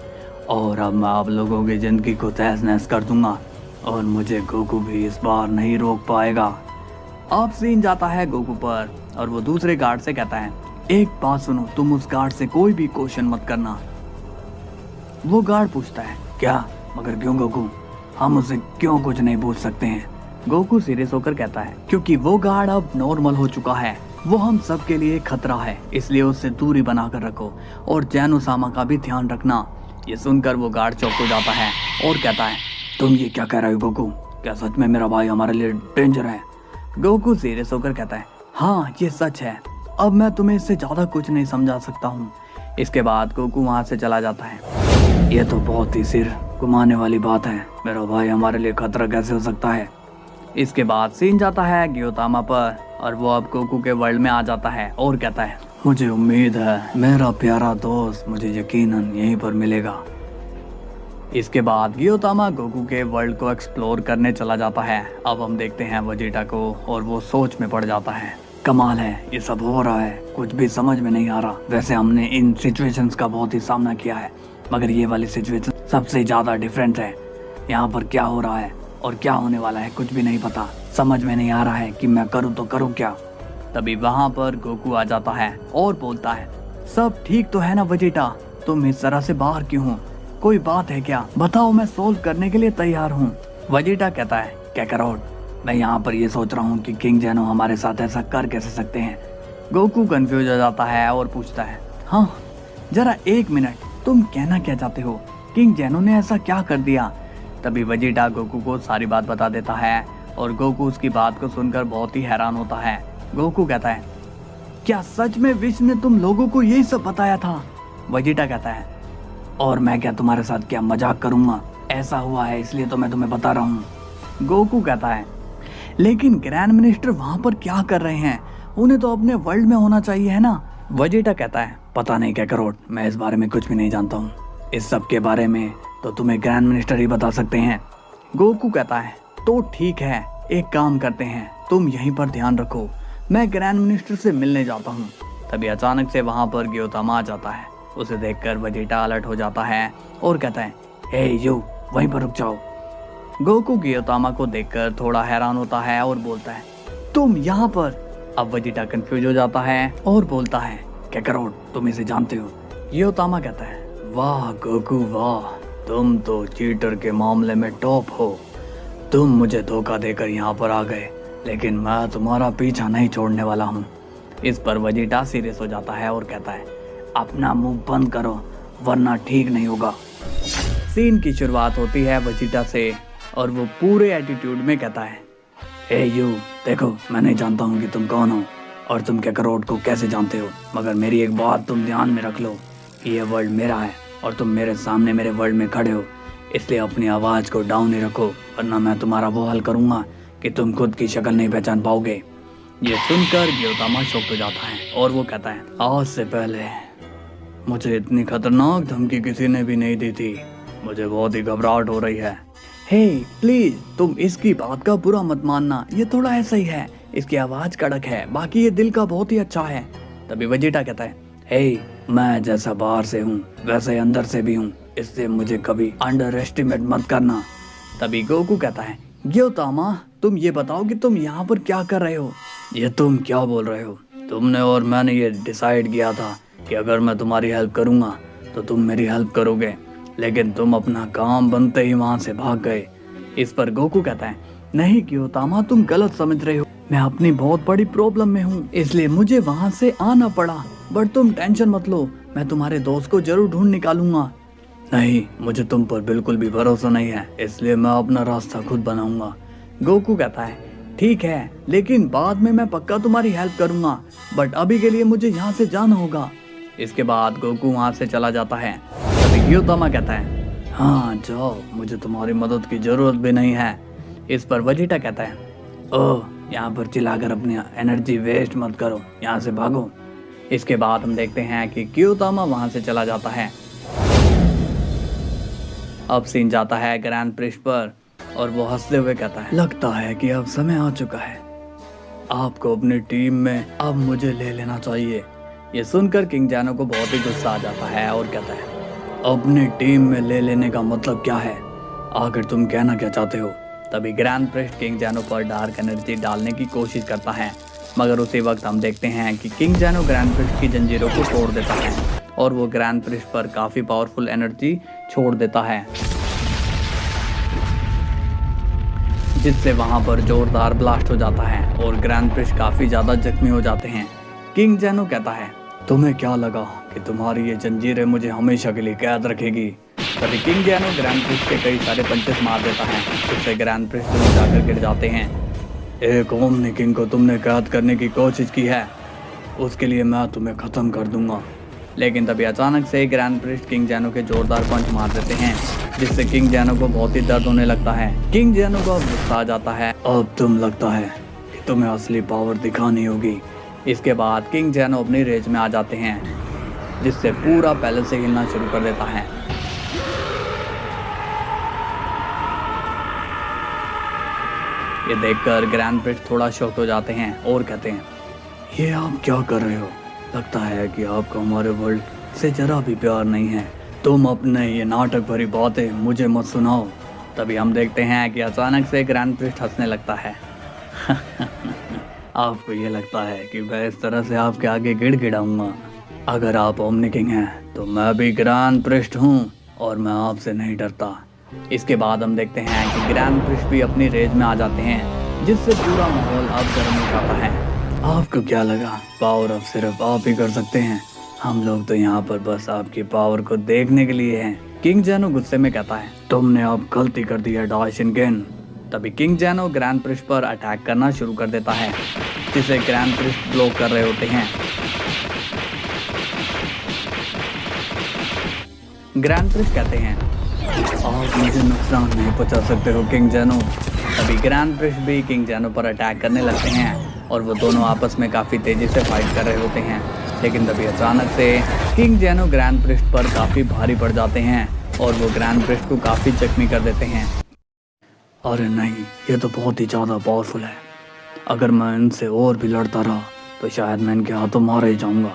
और अब मैं आप लोगों की जिंदगी को तहस नहस कर दूंगा और मुझे गोकू भी इस बार नहीं रोक पाएगा। अब सीन जाता है गोकू पर और वो दूसरे गार्ड से कहता है, एक बात सुनो, तुम उस गार्ड से कोई भी क्वेश्चन मत करना। वो गार्ड पूछता है, क्या? मगर क्यों गोकू? हम उसे क्यों कुछ नहीं पूछ सकते हैं? गोकू सीरियस होकर कहता है, क्योंकि वो गार्ड अब नॉर्मल हो चुका है, वो हम सब के लिए खतरा है, इसलिए उससे दूरी बनाकर रखो और जैनो सामा का भी ध्यान रखना। ये सुनकर वो गार्ड चौंक हो जाता है और कहता है, तुम ये क्या कह रहे हो गोकू? क्या सच में मेरा भाई हमारे लिए डेंजर है? गोकू सीरियस होकर कहता है, हाँ ये सच है, अब मैं तुम्हें इससे ज्यादा कुछ नहीं समझा सकता हूँ। इसके बाद गोकू वहां से चला जाता है। ये तो बहुत ही सिर घुमाने वाली बात है, मेरा भाई हमारे लिए खतरा कैसे हो सकता है? इसके बाद सीन जाता है गियोतामा पर और वो अब गोकू के वर्ल्ड में आ जाता है और कहता है, मुझे उम्मीद है मेरा प्यारा दोस्त मुझे यकीनन यहीं पर मिलेगा। इसके बाद गियोतामा गोकू के वर्ल्ड को एक्सप्लोर करने चला जाता है। अब हम देखते हैं वेजिटा को और वो सोच में पड़ जाता है, कमाल है, ये सब हो रहा है, कुछ भी समझ में नहीं आ रहा। वैसे हमने इन सिचुएशंस का बहुत ही सामना किया है, मगर ये वाली सिचुएशन सबसे ज्यादा डिफरेंट है। यहाँ पर क्या हो रहा है और क्या होने वाला है कुछ भी नहीं पता, समझ में नहीं आ रहा है कि मैं करूँ तो करूँ क्या। तभी वहाँ पर गोकू आ जाता है और बोलता है, सब ठीक तो है ना वेजिटा? तुम इस तरह से बाहर क्यों हो? कोई बात है क्या? बताओ, मैं सोल्व करने के लिए तैयार हूँ। वेजिटा कहता है, कैकरोट, मैं यहाँ पर ये सोच रहा हूँ कि किंग जैनो हमारे साथ ऐसा कर कैसे सकते हैं। गोकू कंफ्यूज हो जाता है और पूछता है, हाँ जरा एक मिनट, तुम कहना क्या चाहते हो? किंग जैनो ने ऐसा क्या कर दिया? तभी वेजिटा गोकू को सारी बात बता देता है और गोकू उसकी बात को सुनकर बहुत ही हैरान होता है। गोकू कहता है, क्या सच में विश ने तुम लोगों को यही सब बताया था? वेजिटा कहता है, और मैं क्या तुम्हारे साथ क्या मजाक करूंगा? ऐसा हुआ है इसलिए तो मैं तुम्हें बता रहा हूँ। गोकू कहता है, लेकिन ग्रैंड मिनिस्टर वहाँ पर क्या कर रहे हैं? उन्हें तो अपने वर्ल्ड में होना चाहिए, है ना? वेजिटा कहता है, पता नहीं कैकरोट, मैं इस बारे में कुछ भी नहीं जानता हूँ, इस सब के बारे में तो तुम्हें ग्रैंड मिनिस्टर ही बता सकते हैं। गोकू कहता है, तो ठीक है, एक काम करते हैं, तुम यहीं पर ध्यान रखो, मैं ग्रैंड मिनिस्टर से मिलने जाता हूँ। तभी अचानक से वहाँ पर गियोतामा आ जाता है। उसे देखकर वेजिटा अलर्ट हो जाता है और कहता है, हे यू, वहीं पर रुक जाओ। गोकू गियोतामा को देखकर थोड़ा हैरान होता है और बोलता है, तुम यहाँ पर? अब वेजिटा कंफ्यूज हो जाता है और बोलता है, कैकरोट, तुम इसे जानते हो? गियोतामा कहता है, वाह गोकू वाह, तुम तो चीटर के मामले में टॉप हो। तुम मुझे धोखा देकर यहाँ पर आ गए, लेकिन मैं तुम्हारा पीछा नहीं छोड़ने वाला हूँ। इस पर वेजिटा सीरियस हो जाता है और कहता है, अपना मुंह बंद करो वरना ठीक नहीं होगा। सीन की शुरुआत होती है वेजिटा से और वो पूरे एटीट्यूड में कहता है, हे यू, देखो मैं नहीं जानता हूँ कि तुम कौन हो और तुम कैकरोट को कैसे जानते हो, मगर मेरी एक बात तुम ध्यान में रख लो, ये वर्ल्ड मेरा है और तुम मेरे सामने मेरे वर्ल्ड में खड़े हो, इसलिए अपनी आवाज़ को डाउन ही रखो वरना मैं तुम्हारा वो हाल करूँगा कि तुम खुद की शक्ल नहीं पहचान पाओगे। ये सुनकर ग्योतामा शॉक हो जाता है और वो कहता है, आज से पहले मुझे इतनी खतरनाक धमकी किसी ने भी नहीं दी थी, मुझे बहुत ही घबराहट हो रही है। हे प्लीज तुम इसकी बात का बुरा मत मानना, ये थोड़ा ऐसा ही है, इसकी आवाज कड़क है, बाकी ये दिल का बहुत ही अच्छा है। तभी वेजिटा कहता है, हे मैं जैसा बाहर से हूँ वैसे ही अंदर से भी हूँ, इससे मुझे कभी अंडर एस्टिमेट मत करना। तभी गोकू कहता है, ग्योतामा तुम ये बताओ कि तुम यहाँ पर क्या कर रहे हो? ये तुम क्या बोल रहे हो? तुमने और मैंने ये डिसाइड किया था कि अगर मैं तुम्हारी हेल्प करूँगा तो तुम मेरी हेल्प करोगे, लेकिन तुम अपना काम बनते ही वहाँ से भाग गए। इस पर गोकू कहता है, नहीं ग्योतामा तुम गलत समझ रहे हो, मैं अपनी बहुत बड़ी प्रॉब्लम में हूँ इसलिए मुझे वहाँ से आना पड़ा, बट तुम टेंशन मत लो, मैं तुम्हारे दोस्त को जरूर ढूंढ निकालूंगा। नहीं, मुझे तुम पर बिल्कुल भी भरोसा नहीं है, इसलिए मैं अपना रास्ता खुद बनाऊंगा। गोकू कहता है, ठीक है, लेकिन बाद में मैं पक्का तुम्हारी हेल्प करूंगा, बट अभी के लिए मुझे यहाँ से जाना होगा। इसके बाद गोकू वहाँ से चला जाता है। तभी ग्योतामा कहता है, हाँ जाओ, मुझे तुम्हारी मदद की जरूरत भी नहीं है। इस पर वेजिटा कहता है, ओह यहाँ पर चिल्लाकर अपनी एनर्जी वेस्ट मत करो, यहाँ से भागो। इसके बाद हम देखते हैं कि ग्योतामा वहाँ से चला जाता है। अब सीन जाता है ग्रैंड प्रिस्ट पर और वो हंसते हुए कहता है, लगता है कि अब समय आ चुका है, आपको अपनी टीम में अब मुझे ले लेना चाहिए। ये सुनकर किंग जैनो को बहुत ही गुस्सा आ जाता है और कहता है, अपनी टीम में ले लेने का मतलब क्या है, आखिर तुम कहना क्या चाहते हो? तभी ग्रैंड प्रिस्ट किंग जैनो पर डार्क एनर्जी डालने की कोशिश करता है, मगर उसी वक्त हम देखते हैं कि किंग जैनो ग्रैंड प्रिस्ट की जंजीरों को तोड़ देता है और वो ग्रैंड प्रिस्ट पर काफी पावरफुल एनर्जी छोड़ देता है, जिससे वहां पर जोरदार ब्लास्ट हो जाता है और ग्रैंड प्रिस्ट काफी ज्यादा जख्मी हो जाते हैं। किंग जैनो कहता है, तुम्हें क्या लगा कि तुम्हारी ये जंजीरें मुझे हमेशा के लिए कैद रखेगी? तभी किंग जैनो ग्रैंड प्रिस्ट के कई सारे पंचेस मार देता है, जिससे ग्रैंड प्रिस्ट दोनों जाकर गिर जाते हैं। एक ओमनी किंग को तुमने कैद करने की कोशिश की है, उसके लिए मैं तुम्हें खत्म कर दूंगा। लेकिन तभी अचानक से ग्रैंड प्रिस्ट किंग जैनो के जोरदार पंच मार देते हैं, जिससे किंग जैनो को बहुत ही दर्द होने लगता है। किंग जैनो को अब गुस्सा आ जाता है, अब तुम लगता है कि तुम्हें असली पावर दिखानी होगी। इसके बाद किंग जैनो अपनी रेंज में आ जाते हैं, जिससे पूरा पैलेस हिलना शुरू कर देता है। ये देखकर ग्रैंड प्रिस्ट थोड़ा शॉक हो जाते हैं और कहते हैं, ये आप क्या कर रहे हो? लगता है कि आपको हमारे वर्ल्ड से जरा भी प्यार नहीं है, तुम अपने ये नाटक भरी बातें मुझे मत सुनाओ। तभी हम देखते हैं कि अचानक से ग्रैंड प्रिस्ट हंसने लगता है। आपको ये लगता है कि मैं इस तरह से आपके आगे गिड़गिड़ाऊंगा? अगर आप ओमनी किंग हैं तो मैं भी ग्रैंड प्रिस्ट हूँ और मैं आपसे नहीं डरता। इसके बाद हम देखते हैं कि ग्रैंड प्रिस्ट भी अपनी रेंज में आ जाते हैं, जिससे पूरा माहौल अब गर्म हो जाता है। आपको क्या लगा पावर अब सिर्फ आप ही कर सकते हैं? हम लोग तो यहाँ पर बस आपकी पावर को देखने के लिए हैं। किंग जैनो गुस्से में कहता है, तुमने अब गलती कर दी है डाइशिनगेन। तभी किंग जैनो ग्रैंड प्रिस्ट पर अटैक करना शुरू कर देता है, जिसे ग्रैंड प्रिस्ट ब्लॉक कर रहे होते हैं। ग्रैंड प्रिस्ट कहते हैं, आप मुझे नुकसान नहीं पहुंचा सकते हो किंग जैनो। तभी ग्रैंड प्रिस्ट भी किंग जैनो पर अटैक करने लगते हैं और वो दोनों आपस में काफ़ी तेज़ी से फाइट कर रहे होते हैं। लेकिन तभी अचानक से किंग जैनो ग्रैंड प्रिस्ट पर काफ़ी भारी पड़ जाते हैं और वो ग्रैंड प्रिस्ट को काफ़ी जख्मी कर देते हैं। अरे नहीं, ये तो बहुत ही ज़्यादा पावरफुल है, अगर मैं इनसे और भी लड़ता रहा तो शायद मैं इनके हाथों मार ही जाऊँगा।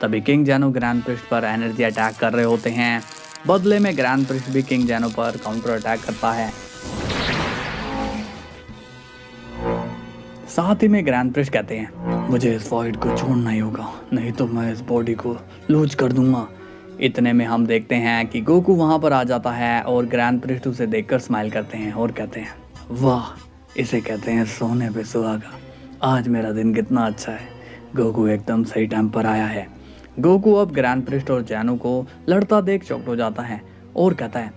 तभी किंग जैनो ग्रैंड प्रिस्ट पर एनर्जी अटैक कर रहे होते हैं, बदले में ग्रैंड प्रिस्ट भी किंग जैनो पर काउंटर अटैक करता है। साथ ही में ग्रैंड प्रिस्ट कहते हैं, मुझे इस फाइट को छोड़ना ही होगा, नहीं तो मैं इस बॉडी को लूज कर दूंगा। इतने में हम देखते हैं कि गोकू वहाँ पर आ जाता है और ग्रैंड प्रिस्ट उसे देखकर स्माइल करते हैं और कहते हैं, वाह, इसे कहते हैं सोने पे सुहागा। आज मेरा दिन कितना अच्छा है। गोकू एकदम सही टाइम पर आया है। गोकू अब ग्रैंड प्रिस्ट और जैनो को लड़ता देख शॉक्ड हो जाता है और कहता है,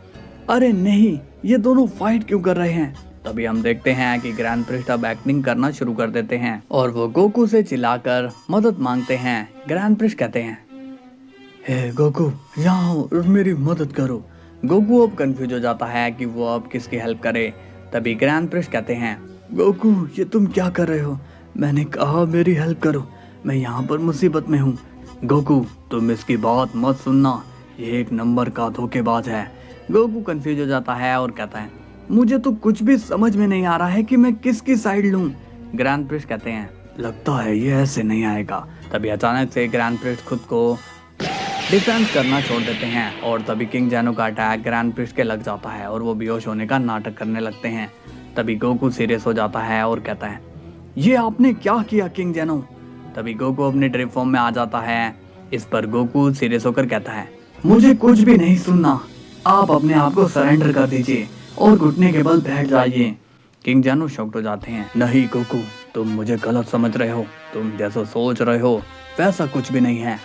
अरे नहीं, ये दोनों फाइट क्यों कर रहे हैं। तभी हम देखते हैं कि ग्रैंड प्रिस्ट अब एक्टिंग करना शुरू कर देते हैं और वो गोकू से चिल्लाकर मदद मांगते हैं। ग्रैंड प्रिस्ट कहते हैं, हे गोकू, यहाँ आओ और मेरी मदद करो। गोकू अब कंफ्यूज हो जाता है कि वो अब किसकी हेल्प करे। तभी ग्रैंड प्रिस्ट कहते हैं, गोकू, ये तुम क्या कर रहे हो? मैंने कहा मेरी हेल्प करो, मैं यहाँ पर मुसीबत में हूँ। गोकू, तुम इसकी बात मत सुनना, ये एक नंबर का धोखेबाज है। गोकू कंफ्यूज हो जाता है और कहता है, मुझे तो कुछ भी समझ में नहीं आ रहा है कि मैं किसकी साइड लूं। ग्रैंड प्रिस्ट कहते हैं, लगता है ये ऐसे नहीं आएगा। तभी अचानक से ग्रैंड प्रिस्ट खुद को डिफेंस करना छोड़ देते हैं और तभी किंग जैनो का अटैक ग्रैंड प्रिस्ट के लग जाता है और वो बेहोश होने का नाटक करने लगते हैं। तभी गोकू सीरियस हो जाता है और कहता है, ये आपने क्या किया किंग जैनो? तभी गोकू अपने ड्रिप फॉर्म में आ जाता है। इस पर गोकू सीरियस होकर कहता है, मुझे कुछ भी नहीं सुनना, आप अपने आप को सरेंडर कर दीजिए और घुटने के बल बैठ जाइए। किंग जैनो शॉक्ड हो जाते हैं, नहीं गोकू, तुम मुझे गलत समझ रहे हो, तुम जैसा सोच रहे हो वैसा कुछ भी नहीं है।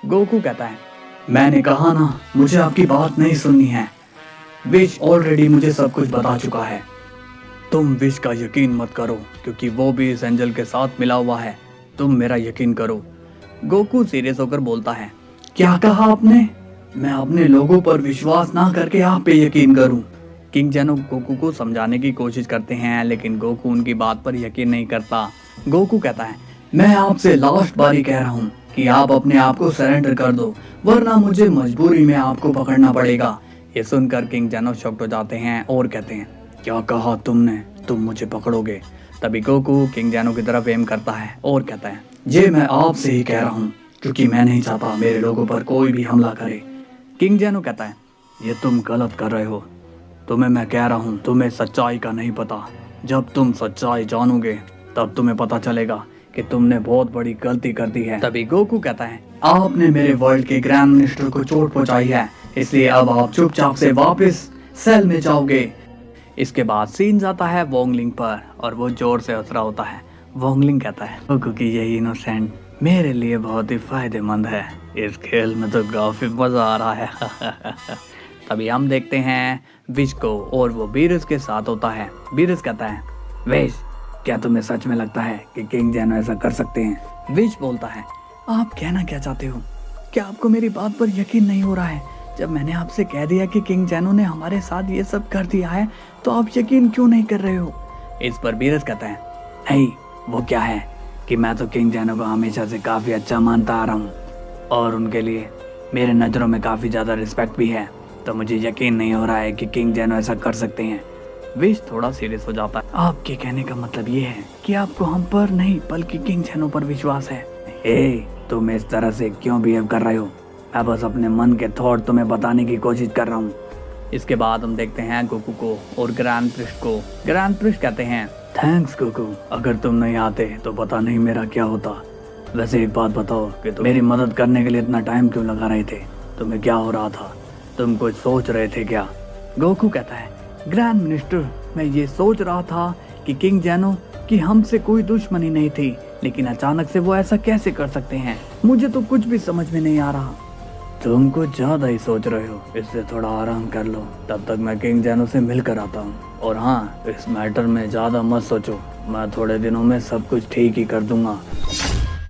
गोकू कहता है, मैंने कहा ना, मुझे आपकी बात नहीं सुननी है। विश ऑलरेडी मुझे सब कुछ बता चुका है। तुम विश का यकीन मत करो क्योंकि वो भी इस एंजल के साथ मिला हुआ है। तुम मेरा यकीन करो। गोकू सीरियस होकर बोलता है, क्या कहा आपने? मैं अपने लोगों पर विश्वास ना करके आप पे यकीन करूं। किंग जैनो गोकू को समझाने की कोशिश करते हैं लेकिन गोकू उनकी बात पर यकीन नहीं करता। गोकू कहता है, मैं आपसे लास्ट बारी कह रहा हूँ कि आप अपने आप को सरेंडर कर दो, वरना मुझे मजबूरी में आपको पकड़ना पड़ेगा। ये सुनकर किंग जैनो शॉक्ड हो जाते हैं और कहते हैं, क्या कहा तुमने? तुम मुझे पकड़ोगे? तभी गोकू किंग जैनो की तरफ एम करता है और कहता है, ये मैं आपसे ही कह रहा हूँ क्योंकि मैं नहीं चाहता मेरे लोगों पर कोई भी हमला करे। किंग जैनो कहता है, ये तुम गलत कर रहे हो। तुम्हें मैं कह रहा हूँ, तुम्हें सच्चाई का नहीं पता। जब तुम सच्चाई जानोगे तब तुम्हें पता चलेगा कि तुमने बहुत बड़ी गलती कर दी है। तभी गोकू कहता है, आपने मेरे वर्ल्ड के ग्रैंड मिनिस्टर को चोट पहुंचाई है, इसलिए अब आप चुपचाप से वापस सेल में जाओगे। इसके बाद सीन जाता है वोंगलिंग पर और वो जोर से हंस रहा होता है। वोंगलिंग कहता है, गोकू की यही इनोसेंट मेरे लिए बहुत ही फायदेमंद है। इस खेल में तो काफी मजा आ रहा है। तभी हम देखते हैं विश को और वो बीरस के साथ होता है। बीरस कहता है, विश, क्या तुम्हें सच में लगता है कि किंग जैनो ऐसा कर सकते हैं? विश बोलता है, आप कहना क्या चाहते हो? क्या आपको मेरी बात पर यकीन नहीं हो रहा है? जब मैंने आपसे कह दिया कि किंग जैनो ने हमारे साथ ये सब कर दिया है तो आप यकीन क्यों नहीं कर रहे हो? इस पर बीरस कहता है, नहीं, वो क्या है कि मैं तो किंग जैनो को हमेशा से काफी अच्छा मानता आ रहा हूँ और उनके लिए मेरे नजरों में काफी ज्यादा रिस्पेक्ट भी है, तो मुझे यकीन नहीं हो रहा है कि किंग जैनो ऐसा कर सकते हैं। विश थोड़ा सीरियस हो जाता है, आपके कहने का मतलब ये है कि आपको हम पर नहीं बल्कि किंग जैनो पर विश्वास है? हे, तुम इस तरह से क्यों बिहेव कर रहे हो? मैं बस अपने मन के थॉट तुम्हें बताने की कोशिश कर रहा हूँ। इसके बाद हम देखते हैं गोकू को और ग्रैंड प्रिस्ट को। ग्रैंड प्रिस्ट कहते हैं, थैंक्स गोकू, अगर तुम नहीं आते तो पता नहीं मेरा क्या होता। वैसे एक बात बताओ कि तुम मेरी मदद करने के लिए इतना टाइम क्यों लगा रहे थे? तुम्हें क्या हो रहा था? तुम कुछ सोच रहे थे क्या? गोकू कहता है, ग्रैंड मिनिस्टर, मैं ये सोच रहा था कि किंग जैनो की हमसे कोई दुश्मनी नहीं थी, लेकिन अचानक से वो ऐसा कैसे कर सकते हैं? मुझे तो कुछ भी समझ में नहीं आ रहा। तुम कुछ ज्यादा ही सोच रहे हो, इससे थोड़ा आराम कर लो, तब तक मैं किंग जैनो से मिलकर आता हूँ। और हाँ, इस मैटर में ज्यादा मत सोचो, मैं थोड़े दिनों में सब कुछ ठीक ही कर दूंगा।